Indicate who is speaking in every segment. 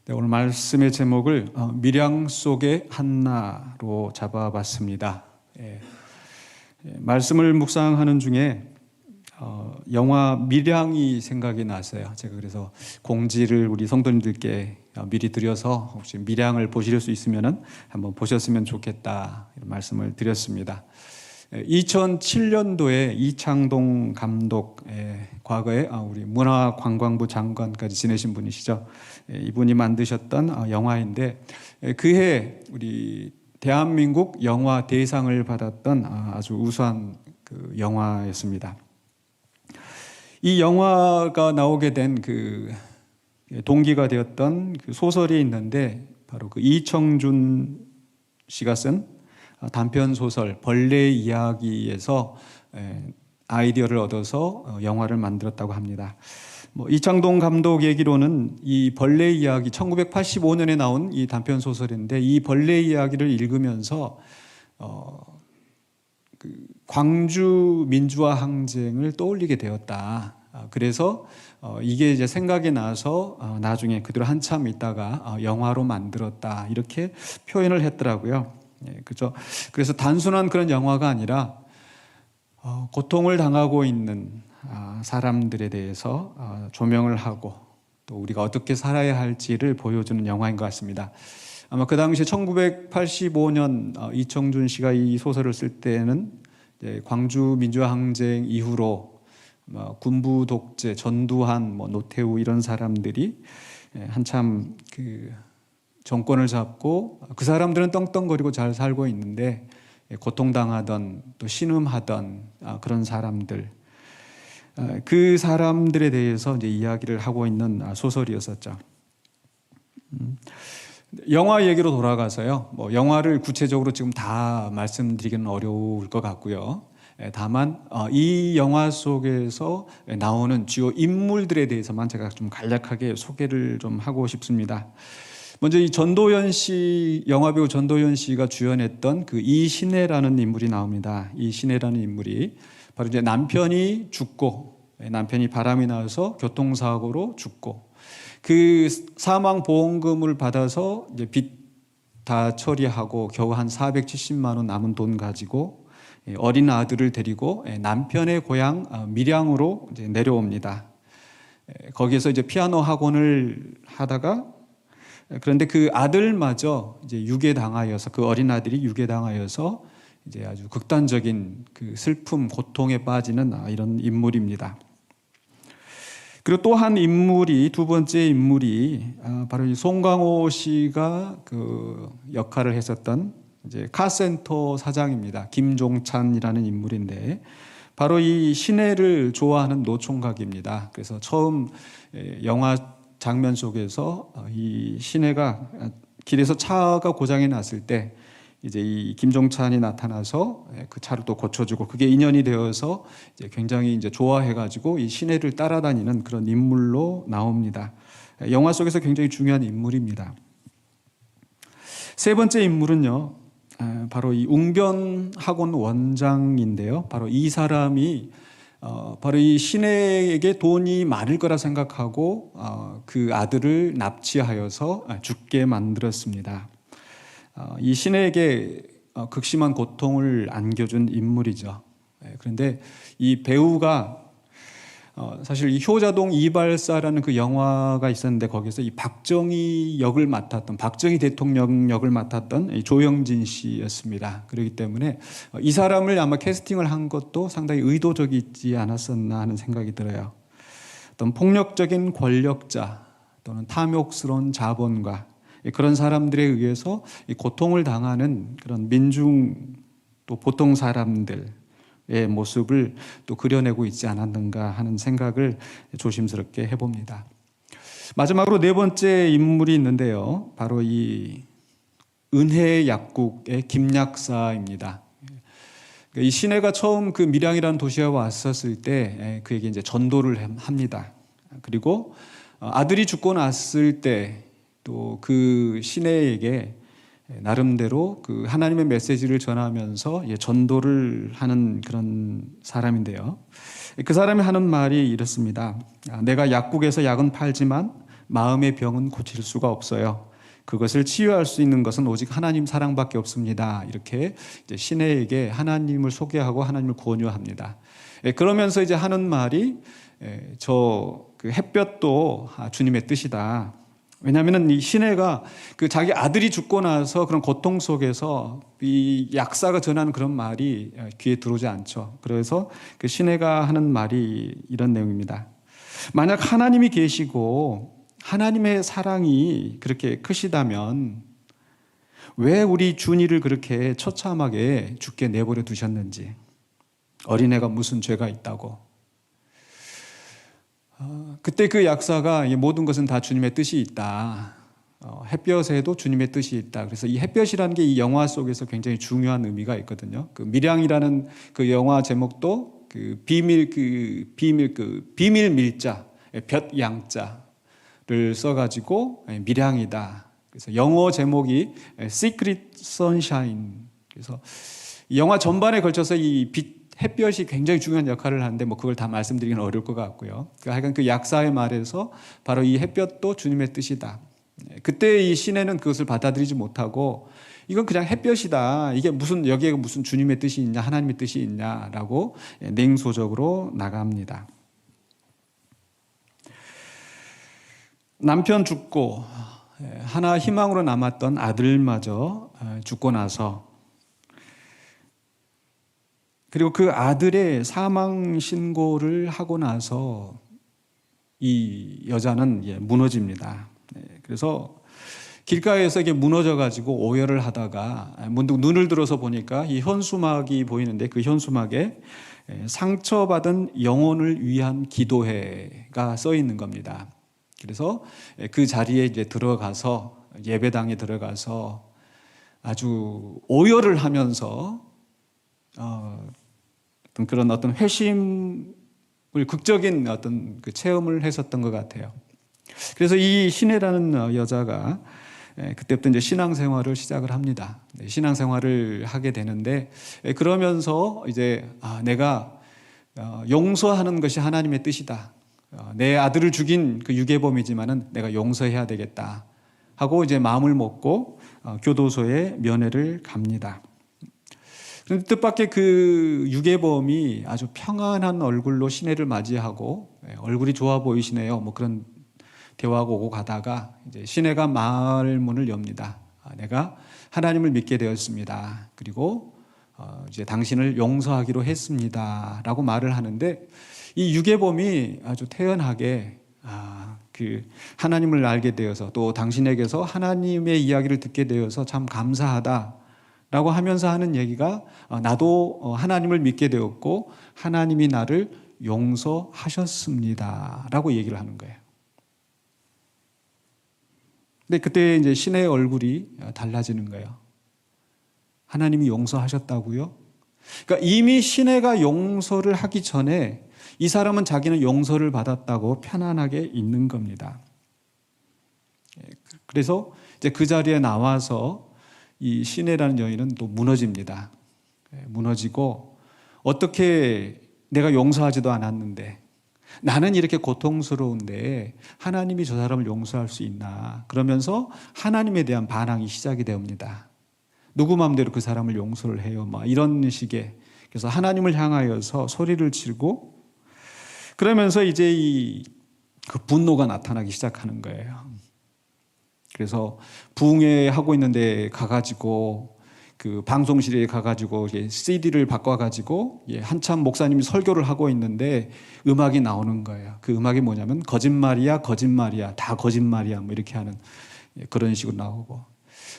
Speaker 1: 네, 오늘 말씀의 제목을 밀양 속의 한나로 잡아봤습니다. 말씀을 묵상하는 중에 영화 밀양이 생각이 났어요. 제가 그래서 공지를 우리 성도님들께 미리 드려서 혹시 밀양을 보실 수 있으면 한번 보셨으면 좋겠다 이런 말씀을 드렸습니다. 2007년도에 이창동 감독, 과거에 우리 문화관광부 장관까지 지내신 분이시죠. 이분이 만드셨던 영화인데 그해 우리 대한민국 영화 대상을 받았던 아주 우수한 그 영화였습니다. 이 영화가 나오게 된 그 동기가 되었던 그 소설이 있는데 바로 그 이청준 씨가 쓴 단편 소설 벌레 이야기에서 아이디어를 얻어서 영화를 만들었다고 합니다. 이창동 감독 얘기로는 이 벌레 이야기 1985년에 나온 이 단편 소설인데 이 벌레 이야기를 읽으면서 그 광주 민주화 항쟁을 떠올리게 되었다. 그래서 이게 이제 생각이 나서 나중에 그대로 한참 있다가 영화로 만들었다 이렇게 표현을 했더라고요. 그렇죠. 그래서 단순한 그런 영화가 아니라 고통을 당하고 있는 사람들에 대해서 조명을 하고 또 우리가 어떻게 살아야 할지를 보여주는 영화인 것 같습니다. 아마 그 당시 1985년 이청준 씨가 이 소설을 쓸 때는 광주 민주화 항쟁 이후로 군부 독재, 전두환, 노태우 이런 사람들이 한참 그 정권을 잡고 그 사람들은 떵떵거리고 잘 살고 있는데 고통당하던 또 신음하던 그런 사람들, 그 사람들에 대해서 이제 이야기를 하고 있는 소설이었었죠. 영화 얘기로 돌아가서요. 영화를 구체적으로 지금 다 말씀드리기는 어려울 것 같고요. 다만 이 영화 속에서 나오는 주요 인물들에 대해서만 제가 좀 간략하게 소개를 좀 하고 싶습니다. 먼저 이 전도연 씨, 영화배우 전도연 씨가 주연했던 그 이신혜라는 인물이 나옵니다. 이신혜라는 인물이 바로 이제 남편이 죽고, 남편이 바람이 나서 교통사고로 죽고, 그 사망 보험금을 받아서 이제 빚 다 처리하고 겨우 한 470만 원 남은 돈 가지고 어린 아들을 데리고 남편의 고향 밀양으로 이제 내려옵니다. 거기에서 이제 피아노 학원을 하다가 그런데 그 아들마저 이제 유괴당하여서 그 어린 아들이 유괴당하여서 이제 아주 극단적인 그 슬픔, 고통에 빠지는 이런 인물입니다. 그리고 또 한 인물이 두 번째 인물이 바로 이 송강호 씨가 그 역할을 했었던 이제 카센터 사장입니다. 김종찬이라는 인물인데 바로 이 신혜를 좋아하는 노총각입니다. 그래서 처음 영화 장면 속에서 이 신혜가 길에서 차가 고장이 났을 때 이제 이 김종찬이 나타나서 그 차를 또 고쳐주고 그게 인연이 되어서 이제 굉장히 이제 좋아해가지고 이 신혜를 따라다니는 그런 인물로 나옵니다. 영화 속에서 굉장히 중요한 인물입니다. 세 번째 인물은요, 바로 이 웅변학원 원장인데요. 바로 이 사람이 바로 이 신혜에게 돈이 많을 거라 생각하고 그 아들을 납치하여서 죽게 만들었습니다. 이 신혜에게 극심한 고통을 안겨준 인물이죠. 그런데 이 배우가 사실 이 효자동 이발사라는 그 영화가 있었는데 거기서 이 박정희 역을 맡았던 박정희 대통령 역을 맡았던 조영진 씨였습니다. 그렇기 때문에 이 사람을 아마 캐스팅을 한 것도 상당히 의도적이지 않았었나 하는 생각이 들어요. 어떤 폭력적인 권력자 또는 탐욕스러운 자본가 그런 사람들에 의해서 고통을 당하는 그런 민중 또 보통 사람들의 모습을 또 그려내고 있지 않았는가 하는 생각을 조심스럽게 해봅니다. 마지막으로 네 번째 인물이 있는데요. 바로 이 은혜 약국의 김약사입니다. 이 신혜가 처음 그 밀양이라는 도시에 왔었을 때 그에게 이제 전도를 합니다. 그리고 아들이 죽고 났을 때 또 그 신혜에게 나름대로 그 하나님의 메시지를 전하면서 전도를 하는 그런 사람인데요. 그 사람이 하는 말이 이렇습니다. 내가 약국에서 약은 팔지만 마음의 병은 고칠 수가 없어요. 그것을 치유할 수 있는 것은 오직 하나님 사랑밖에 없습니다. 이렇게 이제 시내에게 하나님을 소개하고 하나님을 권유합니다. 그러면서 이제 하는 말이 그 햇볕도 주님의 뜻이다. 왜냐하면 이 시내가 그 자기 아들이 죽고 나서 그런 고통 속에서 이 약사가 전하는 그런 말이 귀에 들어오지 않죠. 그래서 그 시내가 하는 말이 이런 내용입니다. 만약 하나님이 계시고 하나님의 사랑이 그렇게 크시다면 왜 우리 준이를 그렇게 처참하게 죽게 내버려 두셨는지, 어린애가 무슨 죄가 있다고. 그때 그 약사가 모든 것은 다 주님의 뜻이 있다. 햇볕에도 주님의 뜻이 있다. 그래서 이 햇볕이라는 게 이 영화 속에서 굉장히 중요한 의미가 있거든요. 그 밀양이라는 그 영화 제목도 그 비밀 밀자, 볕 양자를 써가지고 밀양이다. 그래서 영어 제목이 Secret Sunshine. 그래서 이 영화 전반에 걸쳐서 이 햇볕이 굉장히 중요한 역할을 하는데 그걸 다 말씀드리기는 어려울 것 같고요. 하여간 그 약사의 말에서 바로 이 햇볕도 주님의 뜻이다. 그때 이 시내는 그것을 받아들이지 못하고 이건 그냥 햇볕이다. 이게 여기에 무슨 주님의 뜻이 있냐, 하나님의 뜻이 있냐라고 냉소적으로 나갑니다. 남편 죽고 하나 희망으로 남았던 아들마저 죽고 나서, 그리고 그 아들의 사망 신고를 하고 나서 이 여자는 무너집니다. 그래서 길가에서 이게 무너져가지고 오열을 하다가 문득 눈을 들어서 보니까 이 현수막이 보이는데 그 현수막에 상처받은 영혼을 위한 기도회가 써 있는 겁니다. 그래서 그 자리에 이제 들어가서 예배당에 들어가서 아주 오열을 하면서 어떤 회심을 극적인 어떤 그 체험을 했었던 것 같아요. 그래서 이 시내라는 여자가 그때부터 이제 신앙생활을 시작을 합니다. 신앙생활을 하게 되는데 그러면서 이제 내가 용서하는 것이 하나님의 뜻이다. 내 아들을 죽인 그 유괴범이지만은 내가 용서해야 되겠다 하고 이제 마음을 먹고 교도소에 면회를 갑니다. 그런데 뜻밖의 그 유괴범이 아주 평안한 얼굴로 시내를 맞이하고 얼굴이 좋아 보이시네요. 그런 대화가 오고 가다가 이제 시내가 말문을 엽니다. 내가 하나님을 믿게 되었습니다. 그리고 이제 당신을 용서하기로 했습니다라고 말을 하는데 이 유괴범이 아주 태연하게 그 하나님을 알게 되어서 또 당신에게서 하나님의 이야기를 듣게 되어서 참 감사하다라고 하면서 하는 얘기가 나도 하나님을 믿게 되었고 하나님이 나를 용서하셨습니다라고 얘기를 하는 거예요. 근데 그때 이제 신의 얼굴이 달라지는 거예요. 하나님이 용서하셨다고요? 그러니까 이미 시내가 용서를 하기 전에 이 사람은 자기는 용서를 받았다고 편안하게 있는 겁니다. 그래서 이제 그 자리에 나와서 이 시내라는 여인은 또 무너집니다. 무너지고 어떻게 내가 용서하지도 않았는데 나는 이렇게 고통스러운데 하나님이 저 사람을 용서할 수 있나? 그러면서 하나님에 대한 반항이 시작이 됩니다. 누구 마음대로 그 사람을 용서를 해요? 이런 식의. 그래서 하나님을 향하여서 소리를 치고 그러면서 이제 그 분노가 나타나기 시작하는 거예요. 그래서 부흥회하고 있는데 가가지고 그 방송실에 가가지고 CD를 바꿔가지고 한참 목사님이 설교를 하고 있는데 음악이 나오는 거예요. 그 음악이 뭐냐면 거짓말이야, 거짓말이야, 다 거짓말이야, 이렇게 하는 그런 식으로 나오고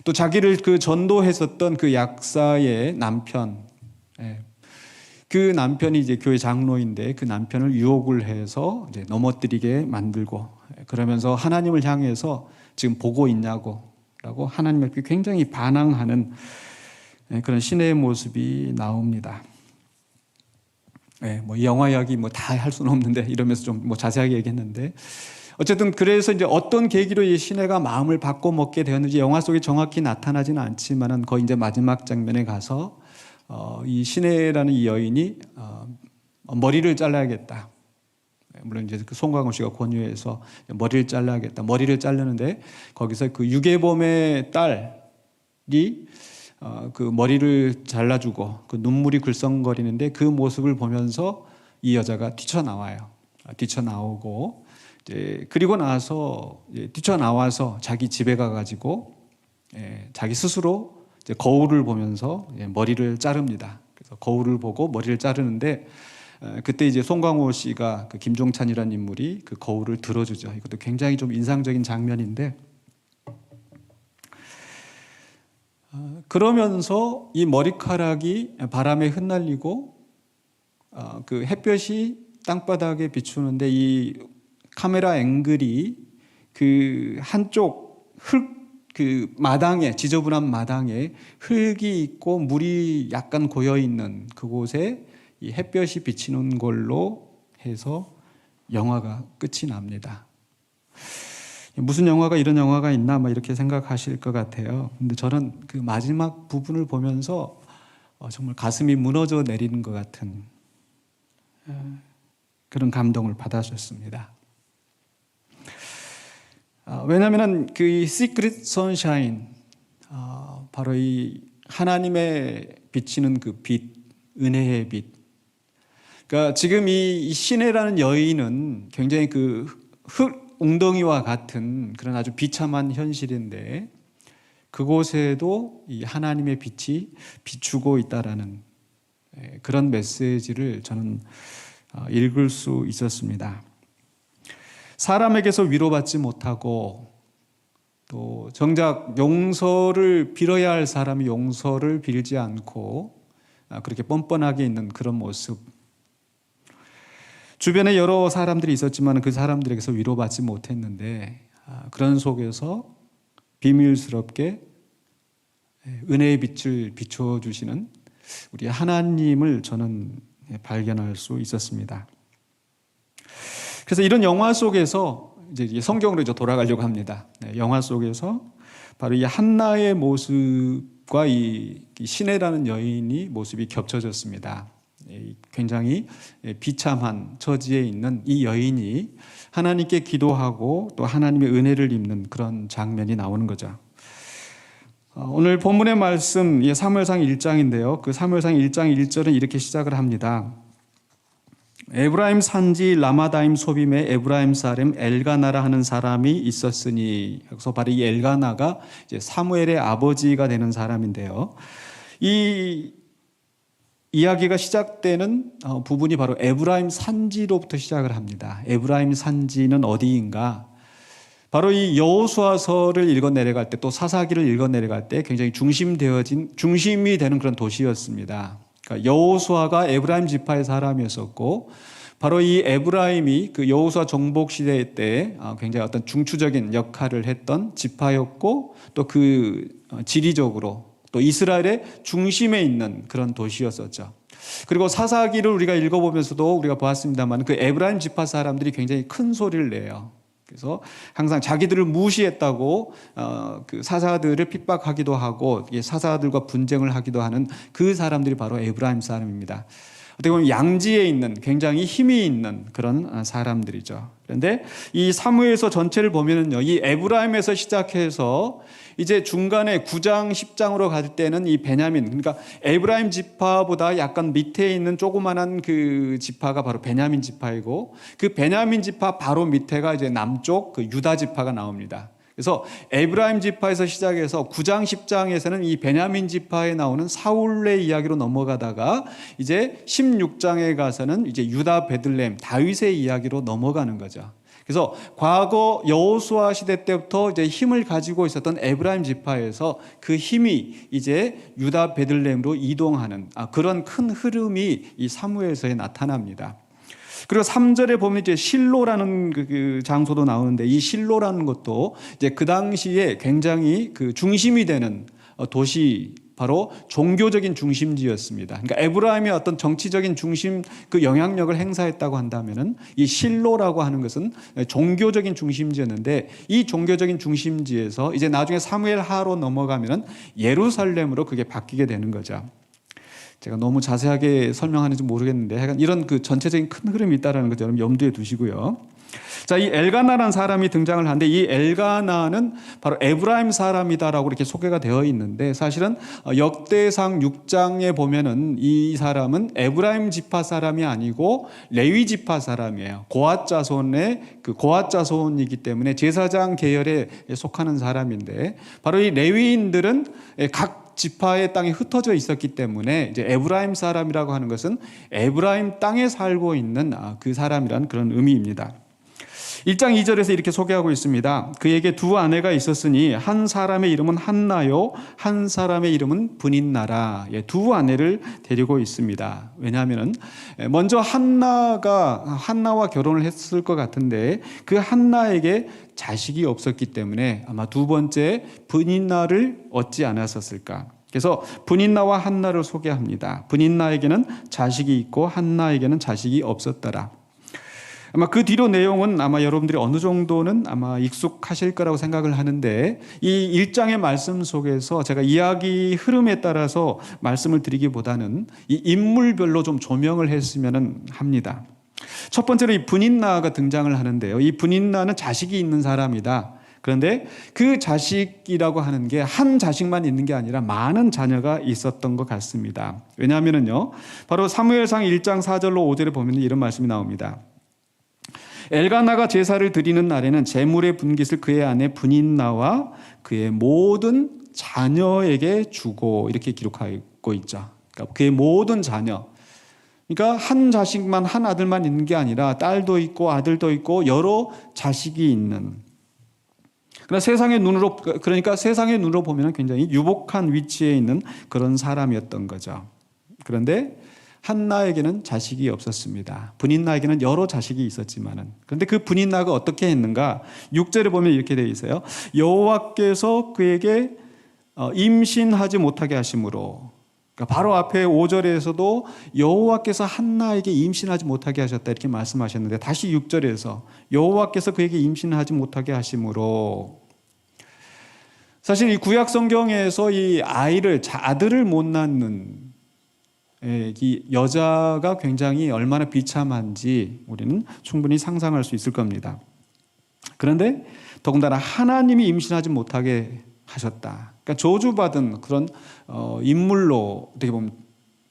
Speaker 1: 또 자기를 그 전도했었던 그 약사의 남편, 그 남편이 이제 교회 장로인데 그 남편을 유혹을 해서 이제 넘어뜨리게 만들고 그러면서 하나님을 향해서 지금 보고 있냐고 라고 하나님께 굉장히 반항하는 그런 시내의 모습이 나옵니다. 이 영화 이야기 다 할 수는 없는데 이러면서 좀 자세하게 얘기했는데 어쨌든 그래서 이제 어떤 계기로 이 시내가 마음을 바꿔 먹게 되었는지 영화 속에 정확히 나타나지는 않지만은 거의 이제 마지막 장면에 가서 이 시내라는 이 여인이 머리를 잘라야겠다. 물론 이제 그 송강호 씨가 권유해서 머리를 잘라야겠다. 머리를 자르는데 거기서 그 유괴범의 딸이 그 머리를 잘라주고 그 눈물이 글썽거리는데 그 모습을 보면서 이 여자가 뛰쳐나와요. 뛰쳐나오고 이제 그리고 나서 이제 뛰쳐나와서 자기 집에 가가지고 자기 스스로 이제 거울을 보면서 머리를 자릅니다. 그래서 거울을 보고 머리를 자르는데 그때 이제 송강호 씨가 그 김종찬이라는 인물이 그 거울을 들어주죠. 이것도 굉장히 좀 인상적인 장면인데 그러면서 이 머리카락이 바람에 흩날리고 그 햇볕이 땅바닥에 비추는데 이 카메라 앵글이 그 한쪽 그 마당에 지저분한 마당에 흙이 있고 물이 약간 고여 있는 그곳에 이 햇볕이 비치는 걸로 해서 영화가 끝이 납니다. 무슨 영화가 이런 영화가 있나 막 이렇게 생각하실 것 같아요. 근데 저는 그 마지막 부분을 보면서 정말 가슴이 무너져 내리는 것 같은 그런 감동을 받았었습니다. 왜냐하면 그 시크릿 선샤인 바로 이 하나님의 비치는 그 빛, 은혜의 빛. 그러니까 지금 이 시내라는 여인은 굉장히 그 웅덩이와 같은 그런 아주 비참한 현실인데 그곳에도 이 하나님의 빛이 비추고 있다라는 그런 메시지를 저는 읽을 수 있었습니다. 사람에게서 위로받지 못하고 또 정작 용서를 빌어야 할 사람이 용서를 빌지 않고 그렇게 뻔뻔하게 있는 그런 모습. 주변에 여러 사람들이 있었지만 그 사람들에게서 위로받지 못했는데 그런 속에서 비밀스럽게 은혜의 빛을 비춰주시는 우리 하나님을 저는 발견할 수 있었습니다. 그래서 이런 영화 속에서 이제 성경으로 이제 돌아가려고 합니다. 영화 속에서 바로 이 한나의 모습과 이 시내라는 여인이 모습이 겹쳐졌습니다. 굉장히 비참한 처지에 있는 이 여인이 하나님께 기도하고 또 하나님의 은혜를 입는 그런 장면이 나오는 거죠. 오늘 본문의 말씀 사무엘상 1장인데요. 그 사무엘상 1장 1절은 이렇게 시작을 합니다. 에브라임 산지 라마다임 소빔에 에브라임 사람 엘가나라 하는 사람이 있었으니, 그래서 바로 이 엘가나가 이제 사무엘의 아버지가 되는 사람인데요. 이 이야기가 시작되는 부분이 바로 에브라임 산지로부터 시작을 합니다. 에브라임 산지는 어디인가? 바로 이 여호수아서를 읽어 내려갈 때 또 사사기를 읽어 내려갈 때 굉장히 중심이 되는 그런 도시였습니다. 그러니까 여호수아가 에브라임 지파의 사람이었었고 바로 이 에브라임이 그 여호수아 정복 시대 때 굉장히 어떤 중추적인 역할을 했던 지파였고 또 그 지리적으로 또 이스라엘의 중심에 있는 그런 도시였었죠. 그리고 사사기를 우리가 읽어보면서도 우리가 보았습니다만 그 에브라임 지파 사람들이 굉장히 큰 소리를 내요. 그래서 항상 자기들을 무시했다고 그 사사들을 핍박하기도 하고 사사들과 분쟁을 하기도 하는 그 사람들이 바로 에브라임 사람입니다. 어떻게 보면 양지에 있는 굉장히 힘이 있는 그런 사람들이죠. 그런데 이 사무엘서 전체를 보면은요, 이 에브라임에서 시작해서 이제 중간에 9장, 10장으로 갈 때는 이 베냐민, 그러니까 에브라임 지파보다 약간 밑에 있는 조그만한 그 지파가 바로 베냐민 지파이고 그 베냐민 지파 바로 밑에가 이제 남쪽 그 유다 지파가 나옵니다. 그래서 에브라임 지파에서 시작해서 9장, 10장에서는 이 베냐민 지파에 나오는 사울의 이야기로 넘어가다가 이제 16장에 가서는 이제 유다 베들레헴 다윗의 이야기로 넘어가는 거죠. 그래서 과거 여호수아 시대 때부터 이제 힘을 가지고 있었던 에브라임 지파에서 그 힘이 이제 유다 베들레헴으로 이동하는 그런 큰 흐름이 이 사무엘서에 나타납니다. 그리고 3절에 보면 이제 실로라는 그 장소도 나오는데 이 실로라는 것도 이제 그 당시에 굉장히 그 중심이 되는 도시, 바로 종교적인 중심지였습니다. 그러니까 에브라임의 어떤 정치적인 중심 그 영향력을 행사했다고 한다면은 이 실로라고 하는 것은 종교적인 중심지였는데 이 종교적인 중심지에서 이제 나중에 사무엘 하로 넘어가면은 예루살렘으로 그게 바뀌게 되는 거죠. 제가 너무 자세하게 설명하는지 모르겠는데 하여간 이런 그 전체적인 큰 흐름이 있다는 것 여러분 염두에 두시고요. 자, 이 엘가나라는 사람이 등장을 하는데 이 엘가나는 바로 에브라임 사람이다라고 이렇게 소개가 되어 있는데 사실은 역대상 6장에 보면은 이 사람은 에브라임 지파 사람이 아니고 레위 지파 사람이에요. 고앗 자손의 그 고앗 자손이기 때문에 제사장 계열에 속하는 사람인데 바로 이 레위인들은 각 지파의 땅에 흩어져 있었기 때문에 이제 에브라임 사람이라고 하는 것은 에브라임 땅에 살고 있는 그 사람이란 그런 의미입니다. 1장 2절에서 이렇게 소개하고 있습니다. 그에게 두 아내가 있었으니 한 사람의 이름은 한나요, 한 사람의 이름은 브닛나라. 두 아내를 데리고 있습니다. 왜냐하면 먼저 한나와 결혼을 했을 것 같은데 그 한나에게 자식이 없었기 때문에 아마 두 번째 브닛나를 얻지 않았었을까. 그래서 브닛나와 한나를 소개합니다. 브닛나에게는 자식이 있고 한나에게는 자식이 없었더라. 아마 그 뒤로 내용은 아마 여러분들이 어느 정도는 아마 익숙하실 거라고 생각을 하는데 이 1장의 말씀 속에서 제가 이야기 흐름에 따라서 말씀을 드리기보다는 이 인물별로 좀 조명을 했으면 합니다. 첫 번째로 이 브닛나가 등장을 하는데요. 이 브닛나는 자식이 있는 사람이다. 그런데 그 자식이라고 하는 게 한 자식만 있는 게 아니라 많은 자녀가 있었던 것 같습니다. 왜냐하면요, 바로 사무엘상 1장 4절로 5절에 보면 이런 말씀이 나옵니다. 엘가나가 제사를 드리는 날에는 제물의 분깃을 그의 아내 브닛나와 그의 모든 자녀에게 주고 이렇게 기록하고 있죠. 그러니까 그의 모든 자녀. 그러니까 한 자식만 한 아들만 있는 게 아니라 딸도 있고 아들도 있고 여러 자식이 있는. 그러나 세상의 눈으로 보면 굉장히 유복한 위치에 있는 그런 사람이었던 거죠. 그런데 한나에게는 자식이 없었습니다. 브닛나에게는 여러 자식이 있었지만은. 그런데 그 브닛나가 어떻게 했는가? 6절에 보면 이렇게 되어 있어요. 여호와께서 그에게 임신하지 못하게 하심으로. 그러니까 바로 앞에 5절에서도 여호와께서 한나에게 임신하지 못하게 하셨다 이렇게 말씀하셨는데 다시 6절에서 여호와께서 그에게 임신하지 못하게 하심으로. 사실 이 구약 성경에서 이 아들을 못 낳는 이 여자가 굉장히 얼마나 비참한지 우리는 충분히 상상할 수 있을 겁니다. 그런데 더군다나 하나님이 임신하지 못하게 하셨다. 그러니까 저주받은 그런 인물로 어떻게 보면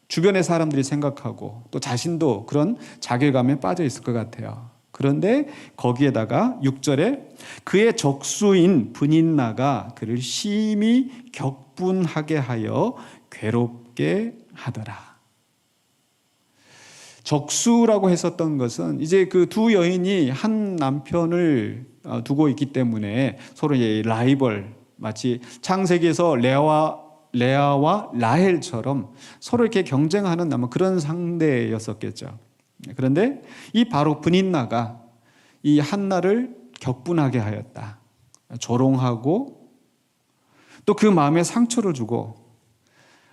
Speaker 1: 주변의 사람들이 생각하고 또 자신도 그런 자괴감에 빠져 있을 것 같아요. 그런데 거기에다가 6절에 그의 적수인 브닛나가 그를 심히 격분하게 하여 괴롭게 하더라. 적수라고 했었던 것은 이제 그 두 여인이 한 남편을 두고 있기 때문에 서로 이제 라이벌, 마치 창세기에서 레아와 라헬처럼 서로 이렇게 경쟁하는 아마 그런 상대였었겠죠. 그런데 이 바로 브닛나가 이 한나를 격분하게 하였다. 조롱하고 또 그 마음에 상처를 주고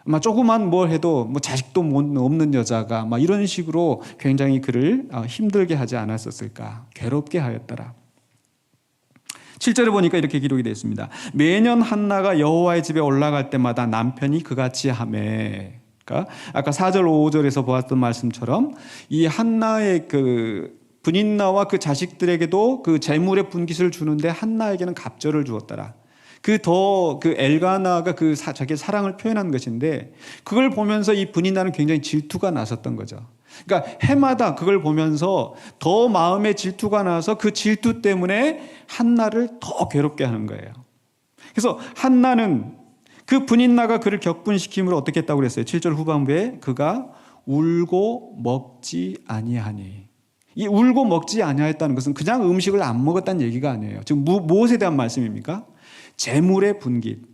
Speaker 1: 아마 조그만 뭘 해도 뭐 자식도 없는 여자가 막 이런 식으로 굉장히 그를 힘들게 하지 않았었을까. 괴롭게 하였더라. 7절에 보니까 이렇게 기록이 되어 있습니다. 매년 한나가 여호와의 집에 올라갈 때마다 남편이 그같이 하매. 그러니까 아까 4절 5절에서 보았던 말씀처럼 이 한나의 그 브닛나와 그 자식들에게도 그 재물의 분깃을 주는데 한나에게는 갑절을 주었더라. 그 엘가나가 자기의 사랑을 표현한 것인데 그걸 보면서 이 브닛나는 굉장히 질투가 났었던 거죠. 그러니까 해마다 그걸 보면서 더 마음에 질투가 나서 그 질투 때문에 한나를 더 괴롭게 하는 거예요. 그래서 한나는 그 브닛나가 그를 격분시킴으로 어떻게 했다고 그랬어요? 7절 후반부에 그가 울고 먹지 아니하니. 이 울고 먹지 아니하였다는 것은 그냥 음식을 안 먹었다는 얘기가 아니에요. 지금 무엇에 대한 말씀입니까? 재물의 분깃.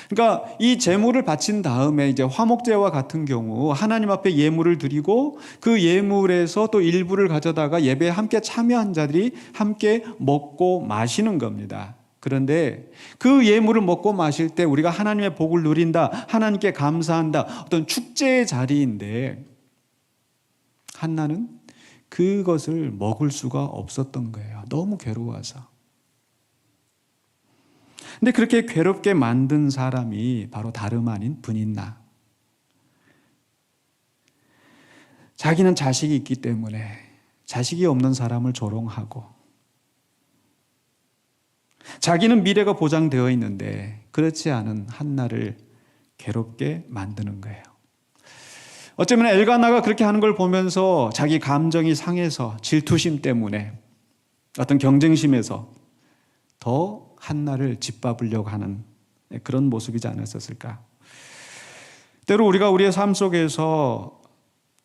Speaker 1: 그러니까 이 재물을 바친 다음에 이제 화목제와 같은 경우 하나님 앞에 예물을 드리고 그 예물에서 또 일부를 가져다가 예배에 함께 참여한 자들이 함께 먹고 마시는 겁니다. 그런데 그 예물을 먹고 마실 때 우리가 하나님의 복을 누린다, 하나님께 감사한다, 어떤 축제의 자리인데 한나는 그것을 먹을 수가 없었던 거예요. 너무 괴로워서. 근데 그렇게 괴롭게 만든 사람이 바로 다름 아닌 브닛나. 자기는 자식이 있기 때문에 자식이 없는 사람을 조롱하고, 자기는 미래가 보장되어 있는데 그렇지 않은 한나를 괴롭게 만드는 거예요. 어쩌면 엘가나가 그렇게 하는 걸 보면서 자기 감정이 상해서 질투심 때문에, 어떤 경쟁심에서 더 한나를 짓밟으려고 하는 그런 모습이지 않았었을까. 때로 우리가 우리의 삶 속에서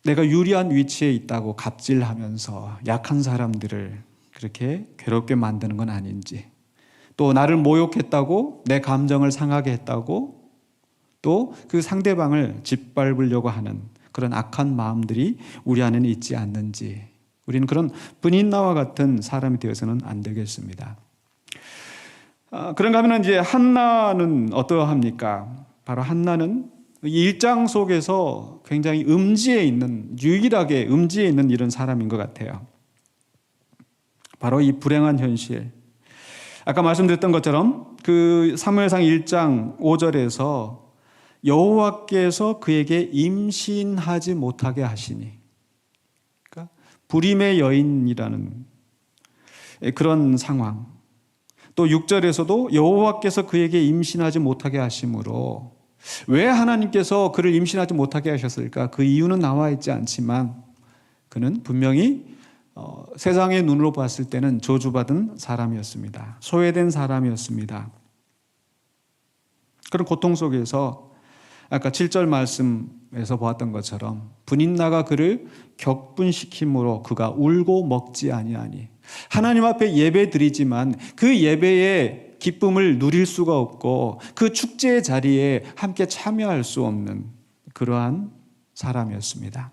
Speaker 1: 내가 유리한 위치에 있다고 갑질하면서 약한 사람들을 그렇게 괴롭게 만드는 건 아닌지, 또 나를 모욕했다고, 내 감정을 상하게 했다고, 또 그 상대방을 짓밟으려고 하는 그런 악한 마음들이 우리 안에는 있지 않는지, 우리는 그런 브닌나와 같은 사람이 되어서는 안 되겠습니다. 그런가 하면 이제 한나는 어떠합니까? 바로 한나는 1장 속에서 굉장히 유일하게 음지에 있는 이런 사람인 것 같아요. 바로 이 불행한 현실. 아까 말씀드렸던 것처럼 그 사무엘상 1장 5절에서 여호와께서 그에게 임신하지 못하게 하시니, 그러니까 불임의 여인이라는 그런 상황. 또 6절에서도 여호와께서 그에게 임신하지 못하게 하심으로, 왜 하나님께서 그를 임신하지 못하게 하셨을까? 그 이유는 나와 있지 않지만 그는 분명히 세상의 눈으로 봤을 때는 저주받은 사람이었습니다. 소외된 사람이었습니다. 그런 고통 속에서 아까 7절 말씀에서 보았던 것처럼 브닌나가 그를 격분시킴으로 그가 울고 먹지 아니하니, 하나님 앞에 예배 드리지만 그 예배의 기쁨을 누릴 수가 없고 그 축제의 자리에 함께 참여할 수 없는 그러한 사람이었습니다.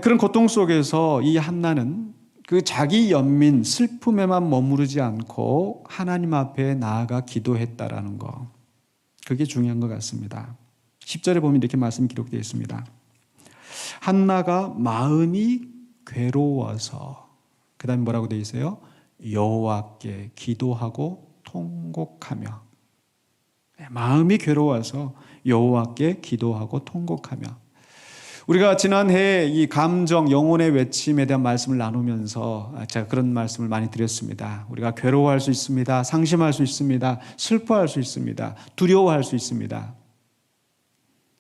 Speaker 1: 그런 고통 속에서 이 한나는 그 자기 연민, 슬픔에만 머무르지 않고 하나님 앞에 나아가 기도했다라는 거, 그게 중요한 것 같습니다. 10절에 보면 이렇게 말씀이 기록되어 있습니다. 한나가 마음이 괴로워서, 그 다음에 뭐라고 되어 있어요? 여호와께 기도하고 통곡하며. 마음이 괴로워서 여호와께 기도하고 통곡하며. 우리가 지난해 이 감정, 영혼의 외침에 대한 말씀을 나누면서 제가 그런 말씀을 많이 드렸습니다. 우리가 괴로워할 수 있습니다. 상심할 수 있습니다. 슬퍼할 수 있습니다. 두려워할 수 있습니다.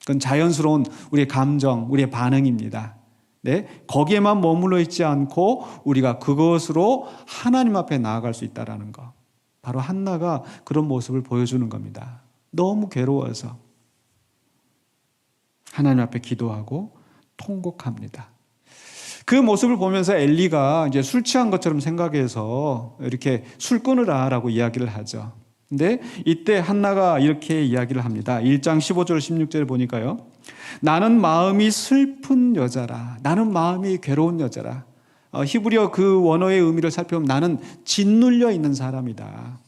Speaker 1: 그건 자연스러운 우리의 감정, 우리의 반응입니다. 네, 거기에만 머물러 있지 않고 우리가 그것으로 하나님 앞에 나아갈 수 있다는 것. 바로 한나가 그런 모습을 보여주는 겁니다. 너무 괴로워서 하나님 앞에 기도하고 통곡합니다. 그 모습을 보면서 엘리가 이제 술 취한 것처럼 생각해서 이렇게 술 끊으라라고 이야기를 하죠. 근데 이때 한나가 이렇게 이야기를 합니다. 1장 15절 16절에 보니까요. 나는 마음이 슬픈 여자라. 나는 마음이 괴로운 여자라. 히브리어 그 원어의 의미를 살펴보면 나는 짓눌려 있는 사람이다.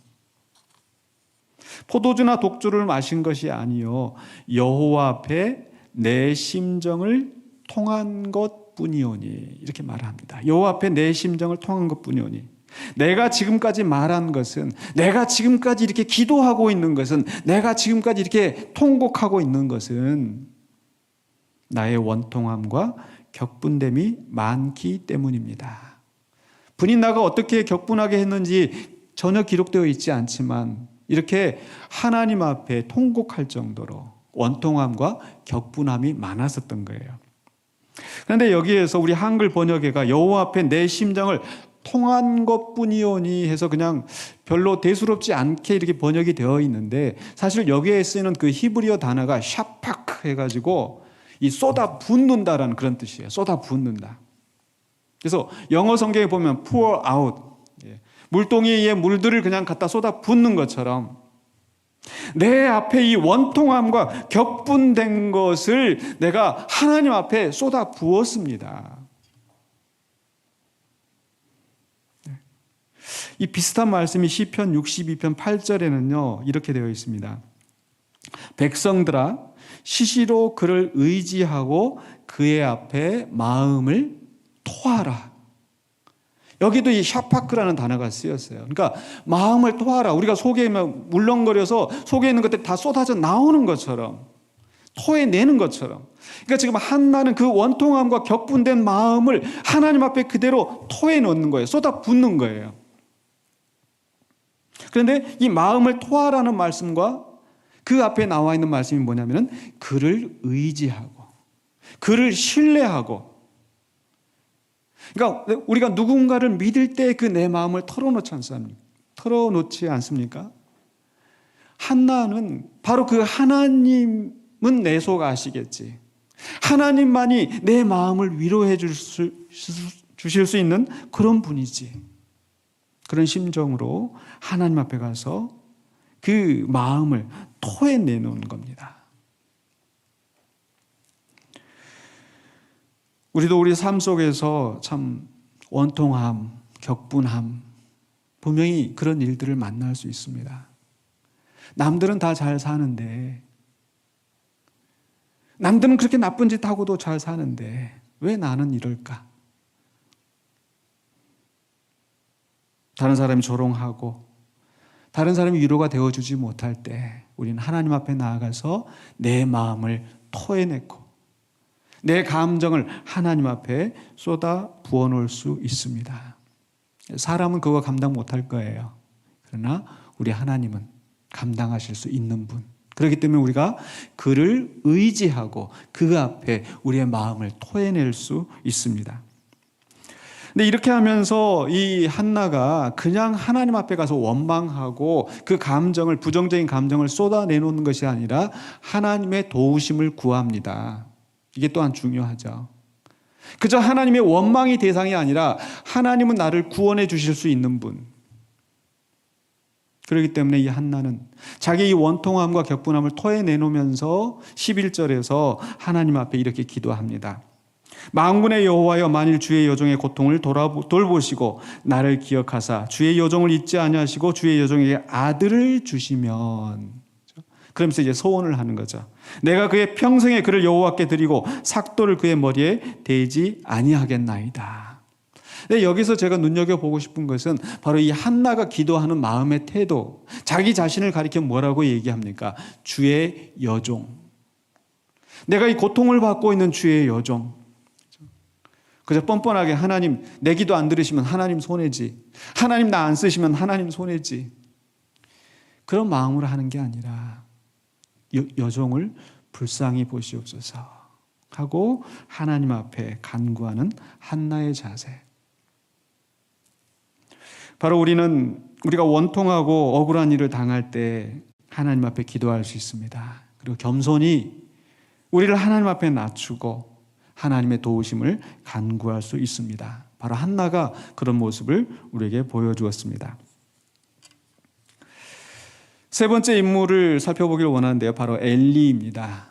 Speaker 1: 포도주나 독주를 마신 것이 아니요 여호와 앞에 내 심정을 통한 것뿐이오니, 이렇게 말합니다. 여호와 앞에 내 심정을 통한 것뿐이오니, 내가 지금까지 말한 것은, 내가 지금까지 이렇게 기도하고 있는 것은, 내가 지금까지 이렇게 통곡하고 있는 것은 나의 원통함과 격분됨이 많기 때문입니다. 브닌나가 어떻게 격분하게 했는지 전혀 기록되어 있지 않지만 이렇게 하나님 앞에 통곡할 정도로 원통함과 격분함이 많았었던 거예요. 그런데 여기에서 우리 한글 번역회가 여호와 앞에 내 심정을 통한 것뿐이오니 해서 그냥 별로 대수롭지 않게 이렇게 번역이 되어 있는데, 사실 여기에 쓰이는 그 히브리어 단어가 샤파크 해가지고 이 쏟아 붓는다라는 그런 뜻이에요. 쏟아 붓는다. 그래서 영어 성경에 보면 pour out, 물동이에 물들을 그냥 갖다 쏟아 붓는 것처럼 내 앞에 이 원통함과 격분된 것을 내가 하나님 앞에 쏟아 부었습니다. 이 비슷한 말씀이 시편 62편 8절에는요 이렇게 되어 있습니다. 백성들아 시시로 그를 의지하고 그의 앞에 마음을 토하라. 여기도 이 샤파크라는 단어가 쓰였어요. 그러니까 마음을 토하라. 우리가 속에 울렁거려서 속에 있는 것들이 다 쏟아져 나오는 것처럼 토해내는 것처럼. 그러니까 지금 한나는 그 원통함과 격분된 마음을 하나님 앞에 그대로 토해놓는 거예요. 쏟아붓는 거예요. 그런데 이 마음을 토하라는 말씀과 그 앞에 나와 있는 말씀이 뭐냐면은 그를 의지하고 그를 신뢰하고. 그러니까 우리가 누군가를 믿을 때 그 내 마음을 털어놓지 않습니까? 한나는 바로 그 하나님은 내 속 아시겠지. 하나님만이 내 마음을 위로해 주실 수 있는 그런 분이지. 그런 심정으로 하나님 앞에 가서 그 마음을 토해내놓는 겁니다. 우리도 우리 삶 속에서 참 원통함, 격분함, 분명히 그런 일들을 만날 수 있습니다. 남들은 다 잘 사는데, 남들은 그렇게 나쁜 짓 하고도 잘 사는데 왜 나는 이럴까? 다른 사람이 조롱하고 다른 사람이 위로가 되어주지 못할 때 우리는 하나님 앞에 나아가서 내 마음을 토해내고 내 감정을 하나님 앞에 쏟아 부어놓을 수 있습니다. 사람은 그거 감당 못할 거예요. 그러나 우리 하나님은 감당하실 수 있는 분. 그렇기 때문에 우리가 그를 의지하고 그 앞에 우리의 마음을 토해낼 수 있습니다. 근데 이렇게 하면서 이 한나가 그냥 하나님 앞에 가서 원망하고 그 감정을, 부정적인 감정을 쏟아내놓는 것이 아니라 하나님의 도우심을 구합니다. 이게 또한 중요하죠. 그저 하나님의 원망이 대상이 아니라 하나님은 나를 구원해 주실 수 있는 분. 그렇기 때문에 이 한나는 자기 이 원통함과 격분함을 토해내놓으면서 11절에서 하나님 앞에 이렇게 기도합니다. 만군의 여호와여, 만일 주의 여종의 고통을 돌보시고 나를 기억하사 주의 여종을 잊지 아니하시고 주의 여종에게 아들을 주시면, 그러면서 이제 소원을 하는 거죠. 내가 그의 평생에 그를 여호와께 드리고 삭도를 그의 머리에 대지 아니하겠나이다. 근데 여기서 제가 눈여겨보고 싶은 것은 바로 이 한나가 기도하는 마음의 태도. 자기 자신을 가리켜 뭐라고 얘기합니까? 주의 여종. 내가 이 고통을 받고 있는 주의 여종. 그저 뻔뻔하게 하나님 내 기도 안 들으시면 하나님 손해지, 하나님 나 안 쓰시면 하나님 손해지, 그런 마음으로 하는 게 아니라 여종을 불쌍히 보시옵소서 하고 하나님 앞에 간구하는 한나의 자세. 바로 우리가 원통하고 억울한 일을 당할 때 하나님 앞에 기도할 수 있습니다. 그리고 겸손히 우리를 하나님 앞에 낮추고 하나님의 도우심을 간구할 수 있습니다. 바로 한나가 그런 모습을 우리에게 보여주었습니다. 세 번째 인물을 살펴보기를 원하는데요. 바로 엘리입니다.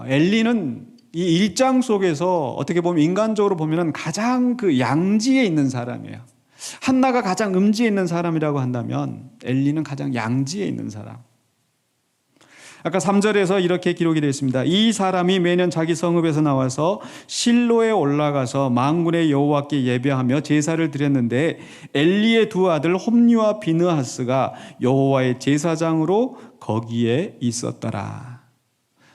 Speaker 1: 엘리는 이 1장 속에서 어떻게 보면 인간적으로 보면 가장 그 양지에 있는 사람이에요. 한나가 가장 음지에 있는 사람이라고 한다면 엘리는 가장 양지에 있는 사람. 아까 3절에서 이렇게 기록이 되어 있습니다. 이 사람이 매년 자기 성읍에서 나와서 실로에 올라가서 만군의 여호와께 예배하며 제사를 드렸는데 엘리의 두 아들 홈니와 비느하스가 여호와의 제사장으로 거기에 있었더라.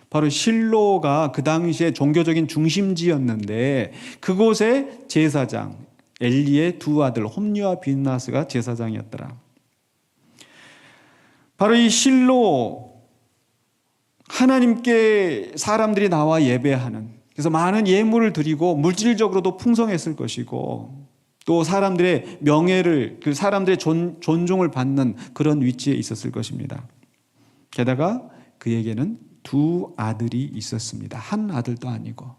Speaker 1: 바로 실로가 그 당시에 종교적인 중심지였는데 그곳의 제사장 엘리의 두 아들 홈니와 비느하스가 제사장이었더라. 바로 이 실로, 하나님께 사람들이 나와 예배하는, 그래서 많은 예물을 드리고 물질적으로도 풍성했을 것이고 또 사람들의 명예를, 그 사람들의 존중을 받는 그런 위치에 있었을 것입니다. 게다가 그에게는 두 아들이 있었습니다. 한 아들도 아니고.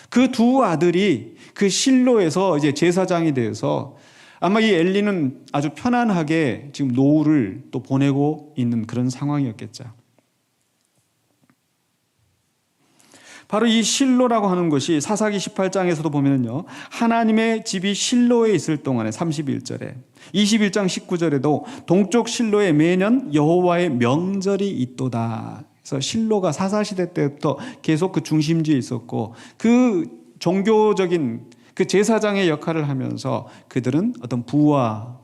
Speaker 1: 그 두 아들이 그 실로에서 이제 제사장이 되어서 아마 이 엘리는 아주 편안하게 지금 노후를 또 보내고 있는 그런 상황이었겠죠. 바로 이 실로라고 하는 것이 사사기 18장에서도 보면요, 하나님의 집이 실로에 있을 동안에 31절에 21장 19절에도 동쪽 실로에 매년 여호와의 명절이 있도다. 그래서 실로가 사사시대 때부터 계속 그 중심지에 있었고 그 종교적인 그 제사장의 역할을 하면서 그들은 어떤 부와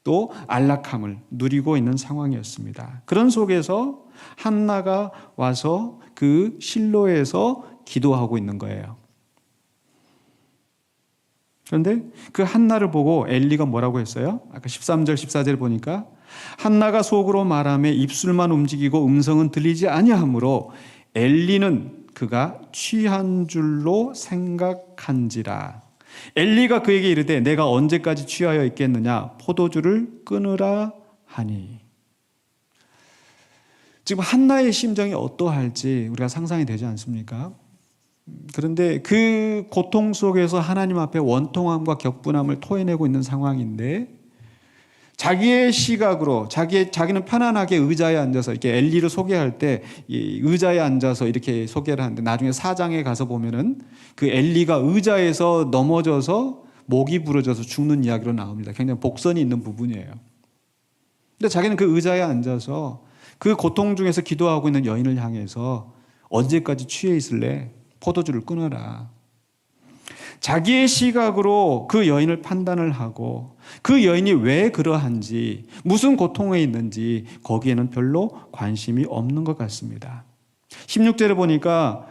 Speaker 1: 또 안락함을 누리고 있는 상황이었습니다. 그런 속에서 한나가 와서 그 그 실로에서 기도하고 있는 거예요. 그런데 그 한나를 보고 엘리가 뭐라고 했어요? 아까 13절 14절 보니까 한나가 속으로 말하며 입술만 움직이고 음성은 들리지 아니하므로 엘리는 그가 취한 줄로 생각한지라. 엘리가 그에게 이르되 내가 언제까지 취하여 있겠느냐? 포도주를 끊으라 하니. 지금 한나의 심정이 어떠할지 우리가 상상이 되지 않습니까? 그런데 그 고통 속에서 하나님 앞에 원통함과 격분함을 토해내고 있는 상황인데 자기의 시각으로 자기는 편안하게 의자에 앉아서 이렇게 엘리를 소개할 때 의자에 앉아서 이렇게 소개를 하는데 나중에 4장에 가서 보면은 그 엘리가 의자에서 넘어져서 목이 부러져서 죽는 이야기로 나옵니다. 굉장히 복선이 있는 부분이에요. 근데 자기는 그 의자에 앉아서 그 고통 중에서 기도하고 있는 여인을 향해서 언제까지 취해 있을래? 포도주를 끊어라. 자기의 시각으로 그 여인을 판단을 하고 그 여인이 왜 그러한지 무슨 고통에 있는지 거기에는 별로 관심이 없는 것 같습니다. 16절에 보니까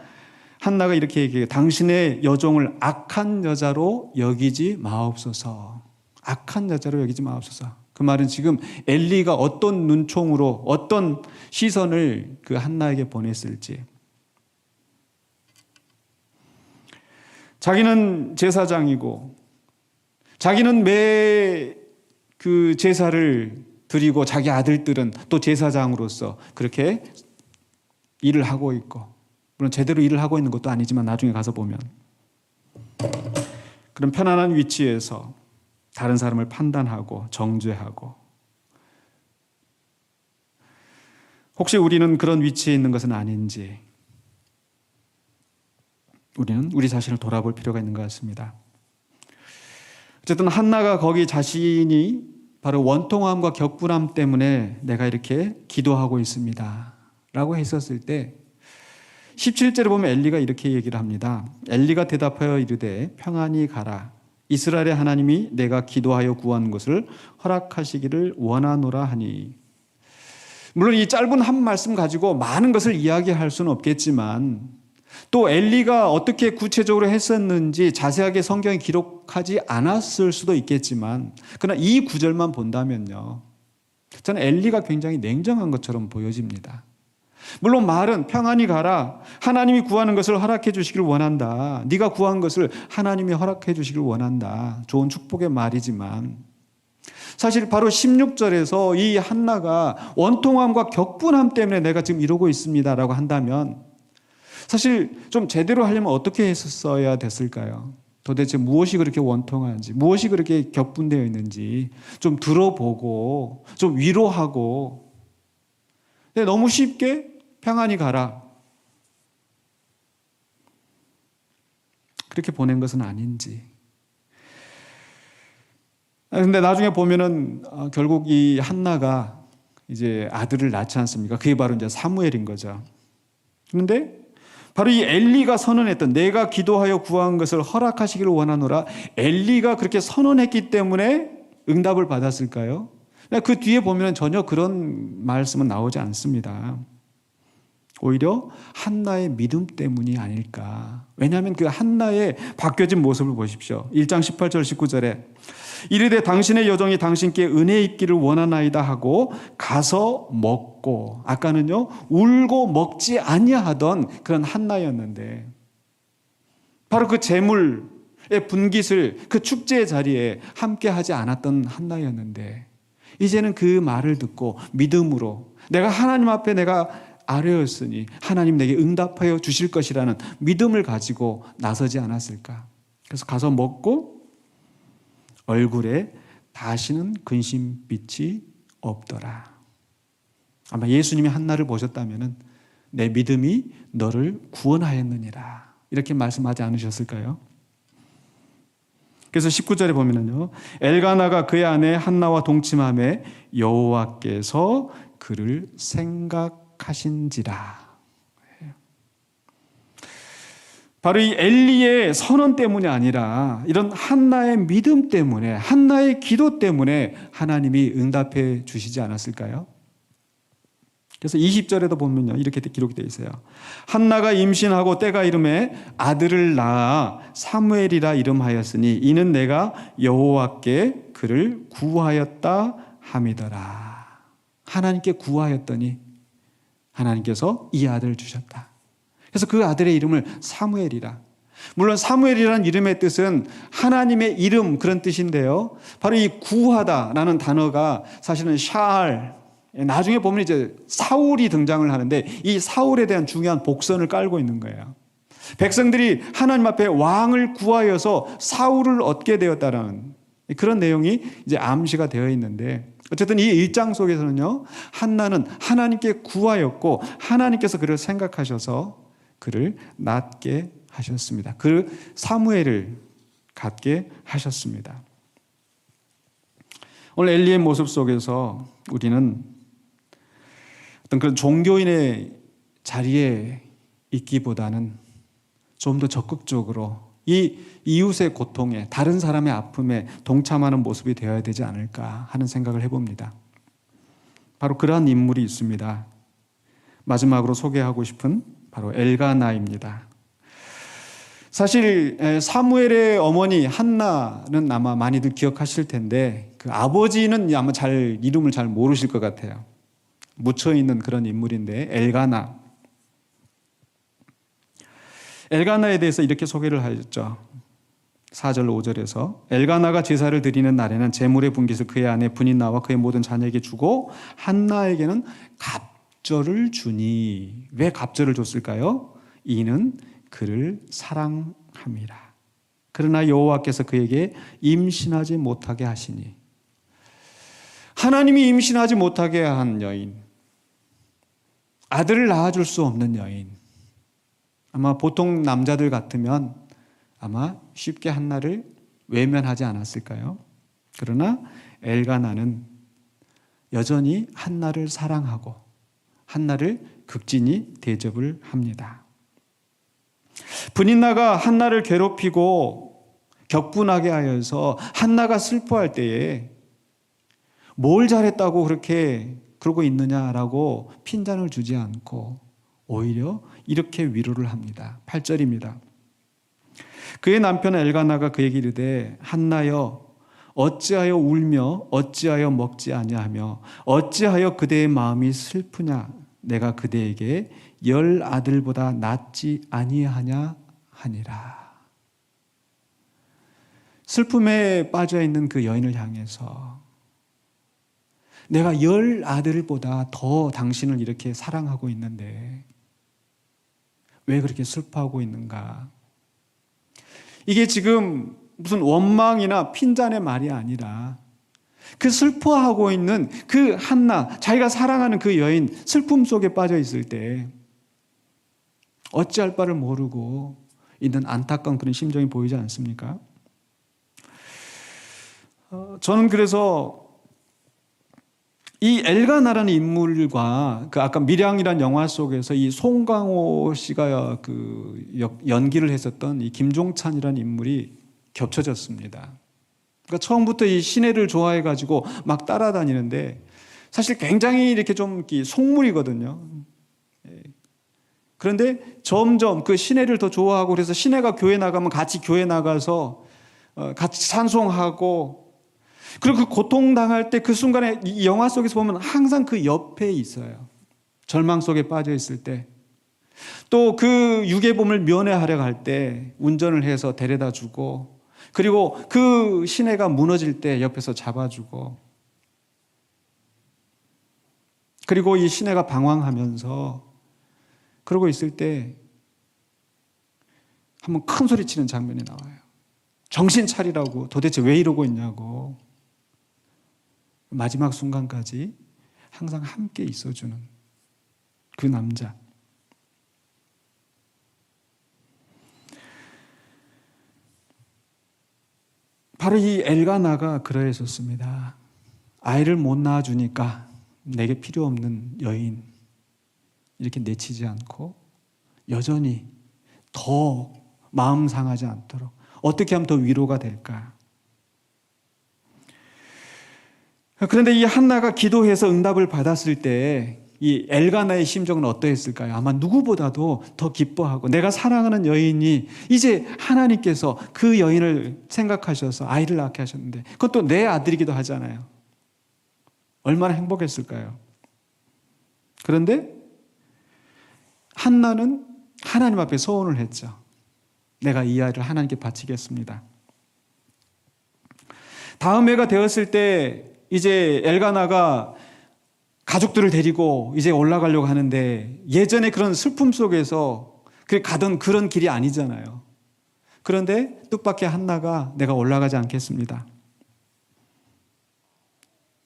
Speaker 1: 한나가 이렇게 얘기해요. 당신의 여종을 악한 여자로 여기지 마옵소서. 악한 여자로 여기지 마옵소서. 그 말은 지금 엘리가 어떤 눈총으로 어떤 시선을 그 한나에게 보냈을지. 자기는 제사장이고 자기는 매 그 제사를 드리고 자기 아들들은 또 제사장으로서 그렇게 일을 하고 있고 물론 제대로 일을 하고 있는 것도 아니지만 나중에 가서 보면 그런 편안한 위치에서 다른 사람을 판단하고 정죄하고 혹시 우리는 그런 위치에 있는 것은 아닌지 우리는 우리 자신을 돌아볼 필요가 있는 것 같습니다. 어쨌든 한나가 거기 자신이 바로 원통함과 격분함 때문에 내가 이렇게 기도하고 있습니다 라고 했었을 때 17절에 보면 엘리가 이렇게 얘기를 합니다. 엘리가 대답하여 이르되 평안히 가라. 이스라엘의 하나님이 내가 기도하여 구한 것을 허락하시기를 원하노라 하니. 물론 이 짧은 한 말씀 가지고 많은 것을 이야기할 수는 없겠지만 또 엘리가 어떻게 구체적으로 했었는지 자세하게 성경에 기록하지 않았을 수도 있겠지만 그러나 이 구절만 본다면요 저는 엘리가 굉장히 냉정한 것처럼 보여집니다. 물론 말은 평안히 가라. 하나님이 구하는 것을 허락해 주시길 원한다. 네가 구한 것을 하나님이 허락해 주시길 원한다. 좋은 축복의 말이지만 사실 바로 16절에서 이 한나가 원통함과 격분함 때문에 내가 지금 이러고 있습니다라고 한다면 사실 좀 제대로 하려면 어떻게 했었어야 됐을까요? 도대체 무엇이 그렇게 원통한지, 무엇이 그렇게 격분되어 있는지 좀 들어보고 좀 위로하고 근데 너무 쉽게 평안히 가라 그렇게 보낸 것은 아닌지. 근데 나중에 보면은 결국 이 한나가 이제 아들을 낳지 않습니까? 그게 바로 이제 사무엘인 거죠. 그런데 바로 이 엘리가 선언했던 내가 기도하여 구한 것을 허락하시기를 원하노라. 엘리가 그렇게 선언했기 때문에 응답을 받았을까요? 그 뒤에 보면 전혀 그런 말씀은 나오지 않습니다. 오히려 한나의 믿음 때문이 아닐까. 왜냐하면 그 한나의 바뀌어진 모습을 보십시오. 1장 18절 19절에 이르되 당신의 여종이 당신께 은혜 입기를 원하나이다 하고 가서 먹고 아까는요 울고 먹지 아니하던 그런 한나였는데 바로 그 제물의 분깃을 그 축제의 자리에 함께 하지 않았던 한나였는데 이제는 그 말을 듣고 믿음으로 내가 하나님 앞에 내가 아뢰었으니 하나님 내게 응답하여 주실 것이라는 믿음을 가지고 나서지 않았을까. 그래서 가서 먹고 얼굴에 다시는 근심빛이 없더라. 아마 예수님이 한나를 보셨다면 내 믿음이 너를 구원하였느니라 이렇게 말씀하지 않으셨을까요? 그래서 19절에 보면은요 엘가나가 그의 아내 한나와 동침함에 여호와께서 그를 생각하신지라. 바로 이 엘리의 선언 때문이 아니라 이런 한나의 믿음 때문에 한나의 기도 때문에 하나님이 응답해 주시지 않았을까요? 그래서 20절에도 보면요, 이렇게 기록이 되어 있어요. 한나가 임신하고 때가 이름에 아들을 낳아 사무엘이라 이름하였으니 이는 내가 여호와께 그를 구하였다 함이더라. 하나님께 구하였더니 하나님께서 이 아들을 주셨다. 그래서 그 아들의 이름을 사무엘이라. 물론 사무엘이라는 이름의 뜻은 하나님의 이름, 그런 뜻인데요. 바로 이 구하다라는 단어가 사실은 샤알, 나중에 보면 이제 사울이 등장을 하는데 이 사울에 대한 중요한 복선을 깔고 있는 거예요. 백성들이 하나님 앞에 왕을 구하여서 사울을 얻게 되었다라는 그런 내용이 이제 암시가 되어 있는데, 어쨌든 이 일장 속에서는요, 한나는 하나님께 구하였고 하나님께서 그를 생각하셔서 그를 낳게 하셨습니다. 그 사무엘을 갖게 하셨습니다. 오늘 엘리의 모습 속에서 우리는 어떤 그런 종교인의 자리에 있기보다는 좀 더 적극적으로 이 이웃의 고통에, 다른 사람의 아픔에 동참하는 모습이 되어야 되지 않을까 하는 생각을 해봅니다. 바로 그러한 인물이 있습니다. 마지막으로 소개하고 싶은 바로 엘가나입니다. 사실 사무엘의 어머니 한나는 아마 많이들 기억하실 텐데 그 아버지는 아마 이름을 잘 모르실 것 같아요. 묻혀있는 그런 인물인데 엘가나. 엘가나에 대해서 이렇게 소개를 하였죠. 4절 5절에서 엘가나가 제사를 드리는 날에는 제물의 분깃을 그의 아내 브닌나와 그의 모든 자녀에게 주고 한나에게는 갑절을 주니. 왜 갑절을 줬을까요? 이는 그를 사랑함이라. 그러나 여호와께서 그에게 임신하지 못하게 하시니. 하나님이 임신하지 못하게 한 여인, 아들을 낳아줄 수 없는 여인, 아마 보통 남자들 같으면 아마 쉽게 한나를 외면하지 않았을까요? 그러나 엘가나는 여전히 한나를 사랑하고 한나를 극진히 대접을 합니다. 브닌나가 한나를 괴롭히고 격분하게 하여서 한나가 슬퍼할 때에 뭘 잘했다고 그렇게 그러고 있느냐라고 핀잔을 주지 않고 오히려 이렇게 위로를 합니다. 8절입니다. 그의 남편 엘가나가 그에게 이르되 한나여 어찌하여 울며 어찌하여 먹지 아니하며 어찌하여 그대의 마음이 슬프냐. 내가 그대에게 10 아들보다 낫지 아니하냐 하니라. 슬픔에 빠져있는 그 여인을 향해서 내가 10 아들보다 더 당신을 이렇게 사랑하고 있는데 왜 그렇게 슬퍼하고 있는가? 이게 지금 무슨 원망이나 핀잔의 말이 아니라 그 슬퍼하고 있는 그 한나, 자기가 사랑하는 그 여인, 슬픔 속에 빠져 있을 때 어찌할 바를 모르고 있는 안타까운 그런 심정이 보이지 않습니까? 저는 그래서 이 엘가나라는 인물과 그 아까 밀양이라는 영화 속에서 이 송강호 씨가 그 연기를 했었던 이 김종찬이라는 인물이 겹쳐졌습니다. 그러니까 처음부터 이 시내를 좋아해가지고 막 따라다니는데 사실 굉장히 이렇게 좀 속물이거든요. 그런데 점점 그 시내를 더 좋아하고 그래서 시내가 교회 나가면 같이 교회 나가서 같이 찬송하고 그리고 그 고통당할 때 그 순간에 이 영화 속에서 보면 항상 그 옆에 있어요. 절망 속에 빠져 있을 때. 또 그 유괴범을 면회하려 갈 때 운전을 해서 데려다 주고 그리고 그 시내가 무너질 때 옆에서 잡아주고 그리고 이 시내가 방황하면서 그러고 있을 때 한번 큰 소리 치는 장면이 나와요. 정신 차리라고, 도대체 왜 이러고 있냐고. 마지막 순간까지 항상 함께 있어주는 그 남자. 바로 이 엘가나가 그러했었습니다. 아이를 못 낳아주니까 내게 필요 없는 여인 이렇게 내치지 않고 여전히 더 마음 상하지 않도록 어떻게 하면 더 위로가 될까. 그런데 이 한나가 기도해서 응답을 받았을 때 이 엘가나의 심정은 어떠했을까요? 아마 누구보다도 더 기뻐하고 내가 사랑하는 여인이 이제 하나님께서 그 여인을 생각하셔서 아이를 낳게 하셨는데 그것도 내 아들이기도 하잖아요. 얼마나 행복했을까요? 그런데 한나는 하나님 앞에 소원을 했죠. 내가 이 아이를 하나님께 바치겠습니다. 다음 해가 되었을 때 이제 엘가나가 가족들을 데리고 이제 올라가려고 하는데 예전에 그런 슬픔 속에서 가던 그런 길이 아니잖아요. 그런데 뜻밖의 한나가 내가 올라가지 않겠습니다.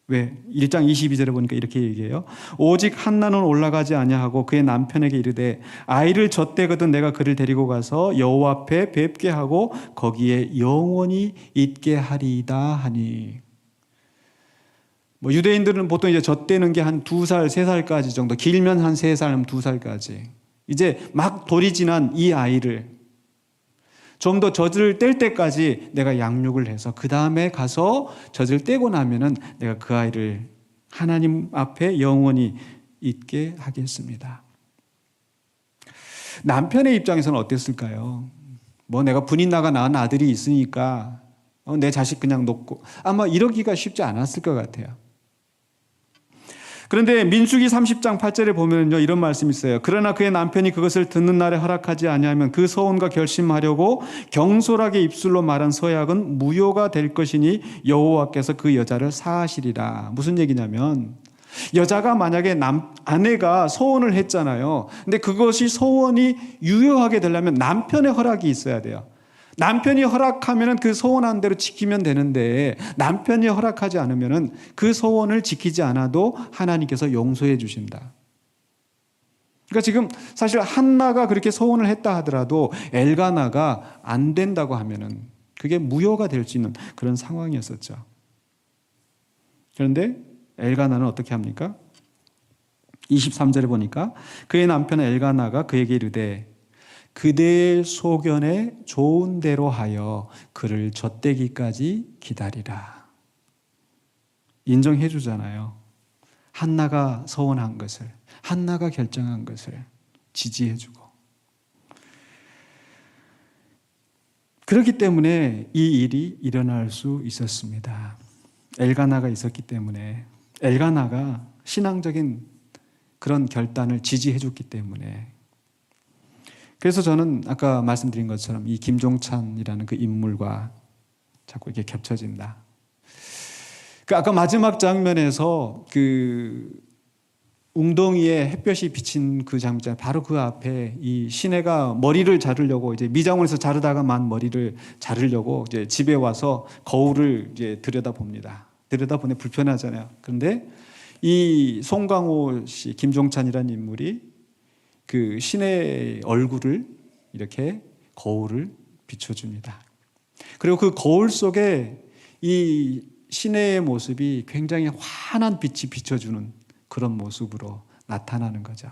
Speaker 1: 왜? 1장 22절에 보니까 이렇게 얘기해요. 오직 한나는 올라가지 아니하고 그의 남편에게 이르되 아이를 젖대거든 내가 그를 데리고 가서 여호와 앞에 뵙게 하고 거기에 영원히 있게 하리이다 하니. 유대인들은 보통 이제 젖대는 게 한 2살, 3살까지 정도, 길면 한 3살, 2살까지. 이제 막 돌이 지난 이 아이를 좀 더 젖을 뗄 때까지 내가 양육을 해서 그 다음에 가서 젖을 떼고 나면은 내가 그 아이를 하나님 앞에 영원히 있게 하겠습니다. 남편의 입장에서는 어땠을까요? 내가 분이 나가 낳은 아들이 있으니까 내 자식 그냥 놓고 아마 이러기가 쉽지 않았을 것 같아요. 그런데 민수기 30장 8절에 보면요 이런 말씀이 있어요. 그러나 그의 남편이 그것을 듣는 날에 허락하지 아니하면 그 서원과 결심하려고 경솔하게 입술로 말한 서약은 무효가 될 것이니 여호와께서 그 여자를 사하시리라. 무슨 얘기냐면 여자가 만약에 아내가 서원을 했잖아요. 근데 그것이 서원이 유효하게 되려면 남편의 허락이 있어야 돼요. 남편이 허락하면 그 소원한 대로 지키면 되는데 남편이 허락하지 않으면 그 소원을 지키지 않아도 하나님께서 용서해 주신다. 그러니까 지금 사실 한나가 그렇게 소원을 했다 하더라도 엘가나가 안 된다고 하면은 그게 무효가 될 수 있는 그런 상황이었었죠. 그런데 엘가나는 어떻게 합니까? 23절에 보니까 그의 남편 엘가나가 그에게 이르되 그대의 소견에 좋은 대로 하여 그를 젖대기까지 기다리라. 인정해 주잖아요. 한나가 서원한 것을, 한나가 결정한 것을 지지해 주고. 그렇기 때문에 이 일이 일어날 수 있었습니다. 엘가나가 있었기 때문에, 엘가나가 신앙적인 그런 결단을 지지해 줬기 때문에. 그래서 저는 아까 말씀드린 것처럼 이 김종찬이라는 그 인물과 자꾸 이렇게 겹쳐진다. 아까 마지막 장면에서 그 웅덩이에 햇볕이 비친 그 장면, 바로 그 앞에 이 시내가 머리를 자르려고 이제 미장원에서 자르다가 만 머리를 자르려고 이제 집에 와서 거울을 이제 들여다봅니다. 들여다보니 불편하잖아요. 그런데 이 송강호 씨, 김종찬이라는 인물이 그 신의 얼굴을 이렇게 거울을 비춰줍니다. 그리고 그 거울 속에 이 신의 모습이 굉장히 환한 빛이 비춰주는 그런 모습으로 나타나는 거죠.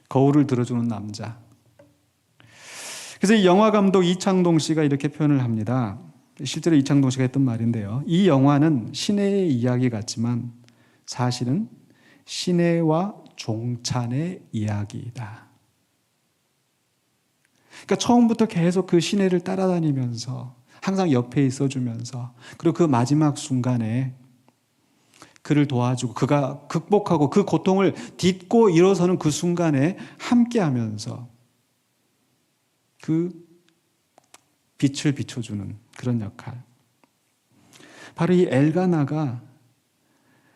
Speaker 1: 거울을 들어주는 남자. 그래서 이 영화 감독 이창동 씨가 이렇게 표현을 합니다. 실제로 이창동 씨가 했던 말인데요. 이 영화는 신의 이야기 같지만 사실은 신혜와 종찬의 이야기이다. 그러니까 처음부터 계속 그 신혜를 따라다니면서 항상 옆에 있어주면서 그리고 그 마지막 순간에 그를 도와주고 그가 극복하고 그 고통을 딛고 일어서는 그 순간에 함께하면서 그 빛을 비춰주는 그런 역할. 바로 이 엘가나가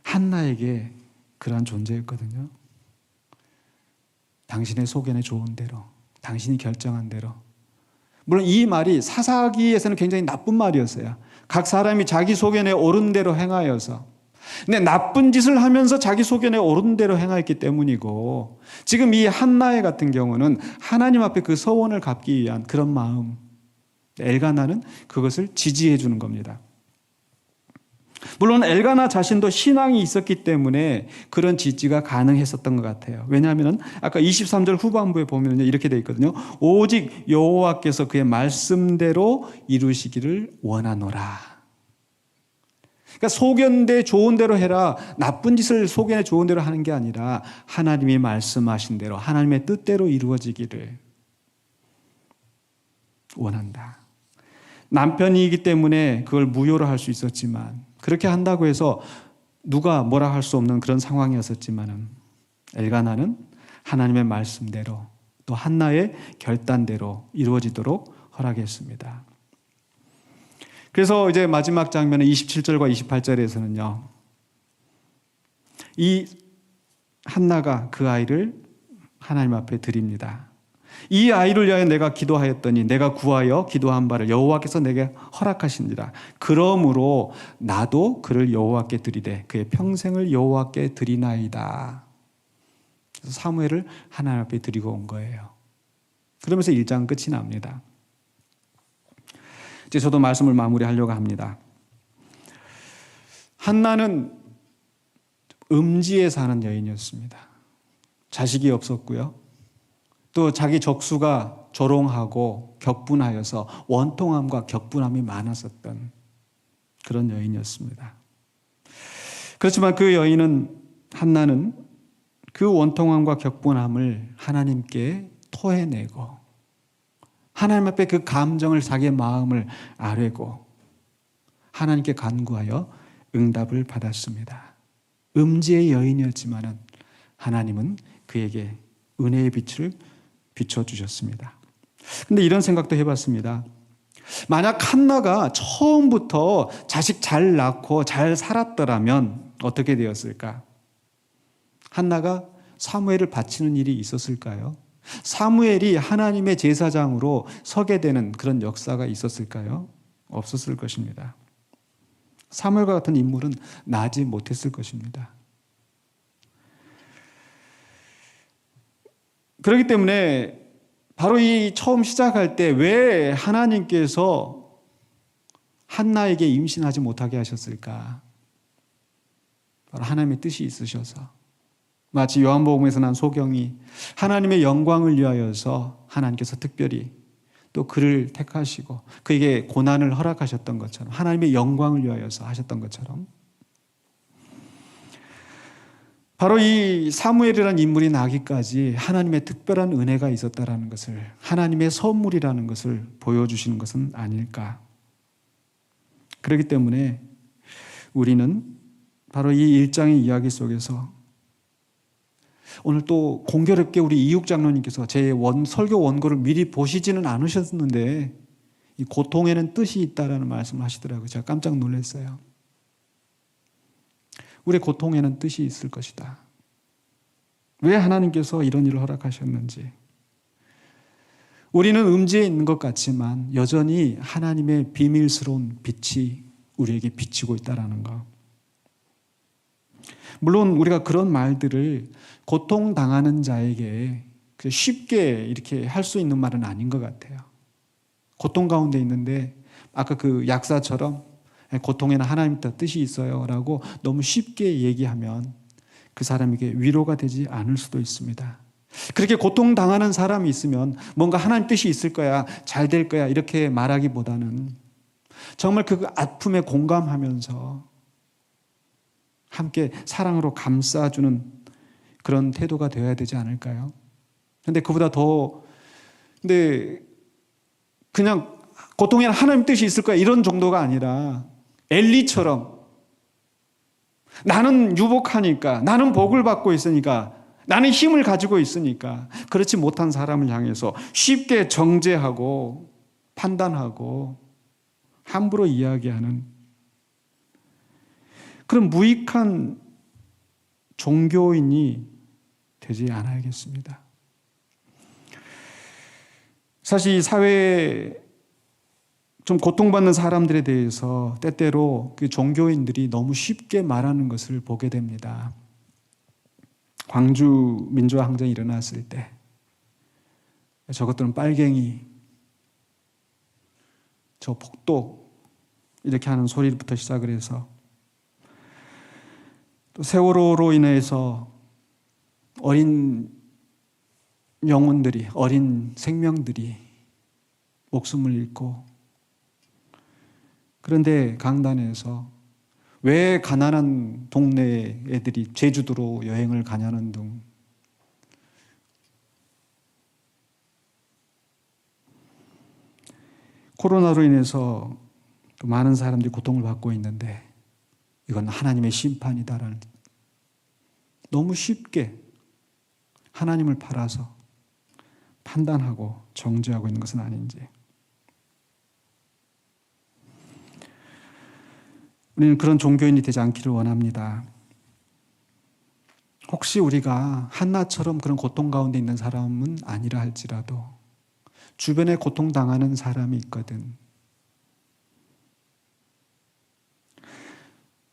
Speaker 1: 한나에게 그러한 존재였거든요. 당신의 소견에 좋은 대로, 당신이 결정한 대로. 물론 이 말이 사사기에서는 굉장히 나쁜 말이었어요. 각 사람이 자기 소견에 옳은 대로 행하여서. 근데 나쁜 짓을 하면서 자기 소견에 옳은 대로 행하였기 때문이고, 지금 이 한나의 같은 경우는 하나님 앞에 그 서원을 갚기 위한 그런 마음, 엘가나는 그것을 지지해 주는 겁니다. 물론 엘가나 자신도 신앙이 있었기 때문에 그런 지지가 가능했었던 것 같아요. 왜냐하면 아까 23절 후반부에 보면 이렇게 되어 있거든요. 오직 여호와께서 그의 말씀대로 이루시기를 원하노라. 그러니까 소견대 좋은 대로 해라. 나쁜 짓을 소견에 좋은 대로 하는 게 아니라 하나님이 말씀하신 대로 하나님의 뜻대로 이루어지기를 원한다. 남편이기 때문에 그걸 무효로 할 수 있었지만 그렇게 한다고 해서 누가 뭐라 할 수 없는 그런 상황이었었지만은 엘가나는 하나님의 말씀대로 또 한나의 결단대로 이루어지도록 허락했습니다. 그래서 이제 마지막 장면은 27절과 28절에서는요. 이 한나가 그 아이를 하나님 앞에 드립니다. 이 아이를 위하여 내가 기도하였더니 내가 구하여 기도한 바를 여호와께서 내게 허락하시니라. 그러므로 나도 그를 여호와께 드리되 그의 평생을 여호와께 드리나이다. 그래서 사무엘을 하나님 앞에 드리고 온 거예요. 그러면서 1장 끝이 납니다. 이제 저도 말씀을 마무리하려고 합니다. 한나는 음지에 사는 여인이었습니다. 자식이 없었고요. 또 자기 적수가 조롱하고 격분하여서 원통함과 격분함이 많았었던 그런 여인이었습니다. 그렇지만 그 여인은 한나는 그 원통함과 격분함을 하나님께 토해내고 하나님 앞에 그 감정을 자기의 마음을 아뢰고 하나님께 간구하여 응답을 받았습니다. 음지의 여인이었지만 하나님은 그에게 은혜의 빛을 비춰주셨습니다. 근데 이런 생각도 해봤습니다. 만약 한나가 처음부터 자식 잘 낳고 잘 살았더라면 어떻게 되었을까? 한나가 사무엘을 바치는 일이 있었을까요? 사무엘이 하나님의 제사장으로 서게 되는 그런 역사가 있었을까요? 없었을 것입니다. 사무엘과 같은 인물은 나지 못했을 것입니다. 그렇기 때문에 바로 이 처음 시작할 때 왜 하나님께서 한나에게 임신하지 못하게 하셨을까? 바로 하나님의 뜻이 있으셔서 마치 요한복음에서 난 소경이 하나님의 영광을 위하여서 하나님께서 특별히 또 그를 택하시고 그에게 고난을 허락하셨던 것처럼 하나님의 영광을 위하여서 하셨던 것처럼 바로 이 사무엘이라는 인물이 나기까지 하나님의 특별한 은혜가 있었다라는 것을 하나님의 선물이라는 것을 보여주시는 것은 아닐까. 그렇기 때문에 우리는 바로 이 1장의 이야기 속에서 오늘 또 공교롭게 우리 이육 장로님께서 제 설교 원고를 미리 보시지는 않으셨는데 이 고통에는 뜻이 있다라는 말씀을 하시더라고요. 제가 깜짝 놀랐어요. 우리의 고통에는 뜻이 있을 것이다. 왜 하나님께서 이런 일을 허락하셨는지. 우리는 음지에 있는 것 같지만 여전히 하나님의 비밀스러운 빛이 우리에게 비치고 있다는 것. 물론 우리가 그런 말들을 고통당하는 자에게 쉽게 이렇게 할 수 있는 말은 아닌 것 같아요. 고통 가운데 있는데 아까 그 약사처럼 고통에는 하나님의 뜻이 있어요 라고 너무 쉽게 얘기하면 그 사람에게 위로가 되지 않을 수도 있습니다. 그렇게 고통당하는 사람이 있으면 뭔가 하나님 뜻이 있을 거야, 잘 될 거야 이렇게 말하기보다는 정말 그 아픔에 공감하면서 함께 사랑으로 감싸주는 그런 태도가 되어야 되지 않을까요? 근데 그보다 근데 그냥 고통에는 하나님 뜻이 있을 거야 이런 정도가 아니라 엘리처럼 나는 유복하니까 나는 복을 받고 있으니까 나는 힘을 가지고 있으니까 그렇지 못한 사람을 향해서 쉽게 정죄하고 판단하고 함부로 이야기하는 그런 무익한 종교인이 되지 않아야겠습니다. 사실 이 사회에 좀 고통받는 사람들에 대해서 때때로 그 종교인들이 너무 쉽게 말하는 것을 보게 됩니다. 광주 민주화 항쟁이 일어났을 때 저것들은 빨갱이, 저 폭도 이렇게 하는 소리부터 시작을 해서 또 세월호로 인해서 어린 영혼들이, 어린 생명들이 목숨을 잃고 그런데 강단에서 왜 가난한 동네 애들이 제주도로 여행을 가냐는 등 코로나로 인해서 많은 사람들이 고통을 받고 있는데 이건 하나님의 심판이다라는, 너무 쉽게 하나님을 팔아서 판단하고 정죄하고 있는 것은 아닌지. 우리는 그런 종교인이 되지 않기를 원합니다. 혹시 우리가 한나처럼 그런 고통 가운데 있는 사람은 아니라 할지라도 주변에 고통당하는 사람이 있거든.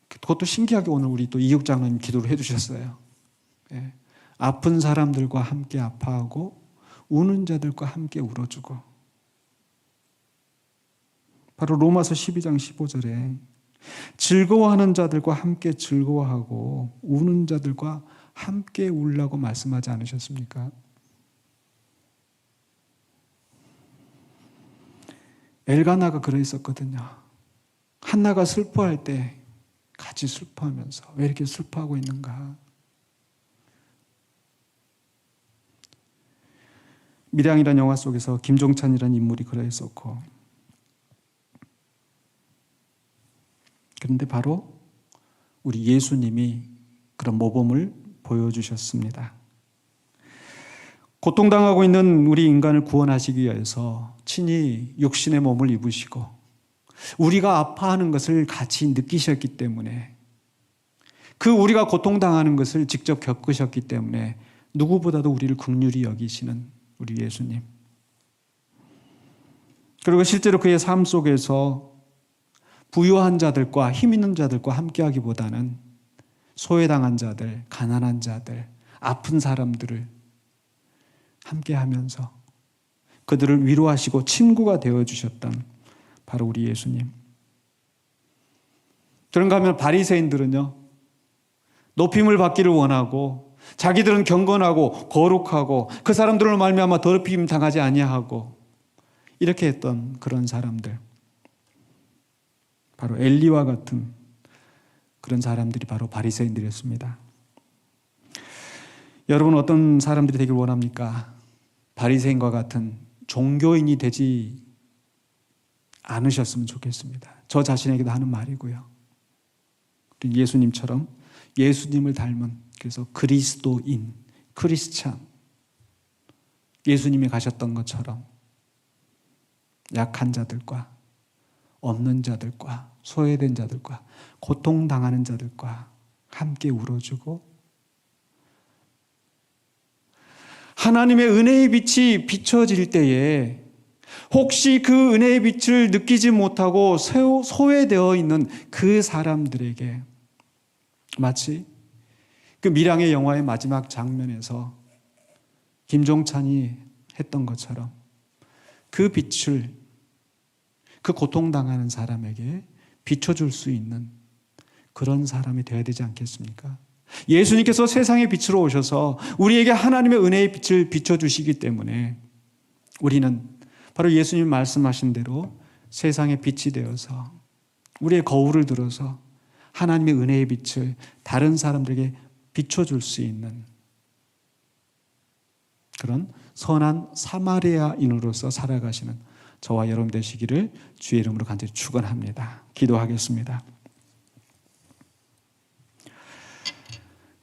Speaker 1: 그것도 신기하게 오늘 우리 또 이육 장로님 기도를 해주셨어요. 예. 아픈 사람들과 함께 아파하고 우는 자들과 함께 울어주고. 바로 로마서 12장 15절에 즐거워하는 자들과 함께 즐거워하고 우는 자들과 함께 울라고 말씀하지 않으셨습니까? 엘가나가 그랬었거든요. 한나가 슬퍼할 때 같이 슬퍼하면서 왜 이렇게 슬퍼하고 있는가? 밀양이라는 영화 속에서 김종찬이라는 인물이 그러했었고, 그런데 바로 우리 예수님이 그런 모범을 보여주셨습니다. 고통당하고 있는 우리 인간을 구원하시기 위해서 친히 육신의 몸을 입으시고 우리가 아파하는 것을 같이 느끼셨기 때문에, 그 우리가 고통당하는 것을 직접 겪으셨기 때문에 누구보다도 우리를 긍휼히 여기시는 우리 예수님. 그리고 실제로 그의 삶 속에서 부유한 자들과 힘 있는 자들과 함께하기보다는 소외당한 자들, 가난한 자들, 아픈 사람들을 함께하면서 그들을 위로하시고 친구가 되어주셨던 바로 우리 예수님. 그런가 하면 바리새인들은요, 높임을 받기를 원하고 자기들은 경건하고 거룩하고 그 사람들로 말미암아 더럽힘 당하지 아니하고 이렇게 했던 그런 사람들, 바로 엘리와 같은 그런 사람들이 바로 바리새인들이었습니다. 여러분, 어떤 사람들이 되길 원합니까? 바리새인과 같은 종교인이 되지 않으셨으면 좋겠습니다. 저 자신에게도 하는 말이고요. 예수님처럼 예수님을 닮은, 그래서 그리스도인, 크리스찬, 예수님이 가셨던 것처럼 약한 자들과 없는 자들과 소외된 자들과 고통당하는 자들과 함께 울어주고 하나님의 은혜의 빛이 비춰질 때에 혹시 그 은혜의 빛을 느끼지 못하고 소외되어 있는 그 사람들에게 마치 그 밀양의 영화의 마지막 장면에서 김종찬이 했던 것처럼 그 빛을 그 고통당하는 사람에게 비춰줄 수 있는 그런 사람이 되어야 되지 않겠습니까? 예수님께서 세상의 빛으로 오셔서 우리에게 하나님의 은혜의 빛을 비춰주시기 때문에 우리는 바로 예수님 말씀하신 대로 세상의 빛이 되어서 우리의 거울을 들어서 하나님의 은혜의 빛을 다른 사람들에게 비춰줄 수 있는 그런 선한 사마리아인으로서 살아가시는 저와 여러분 되시기를 주의 이름으로 간절히 축원합니다. 기도하겠습니다.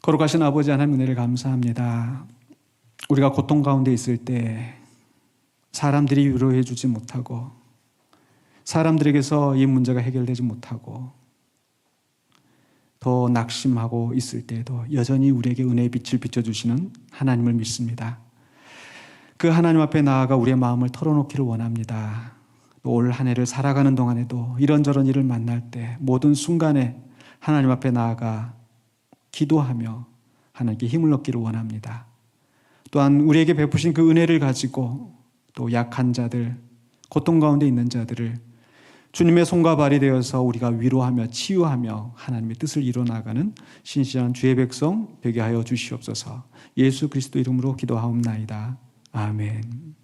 Speaker 1: 거룩하신 아버지 하나님, 은혜를 감사합니다. 우리가 고통 가운데 있을 때 사람들이 위로해 주지 못하고 사람들에게서 이 문제가 해결되지 못하고 더 낙심하고 있을 때에도 여전히 우리에게 은혜의 빛을 비춰주시는 하나님을 믿습니다. 그 하나님 앞에 나아가 우리의 마음을 털어놓기를 원합니다. 올 한 해를 살아가는 동안에도 이런저런 일을 만날 때 모든 순간에 하나님 앞에 나아가 기도하며 하나님께 힘을 얻기를 원합니다. 또한 우리에게 베푸신 그 은혜를 가지고 또 약한 자들, 고통 가운데 있는 자들을 주님의 손과 발이 되어서 우리가 위로하며 치유하며 하나님의 뜻을 이뤄나가는 신실한 주의 백성 되게 하여 주시옵소서. 예수 그리스도 이름으로 기도하옵나이다. 아멘.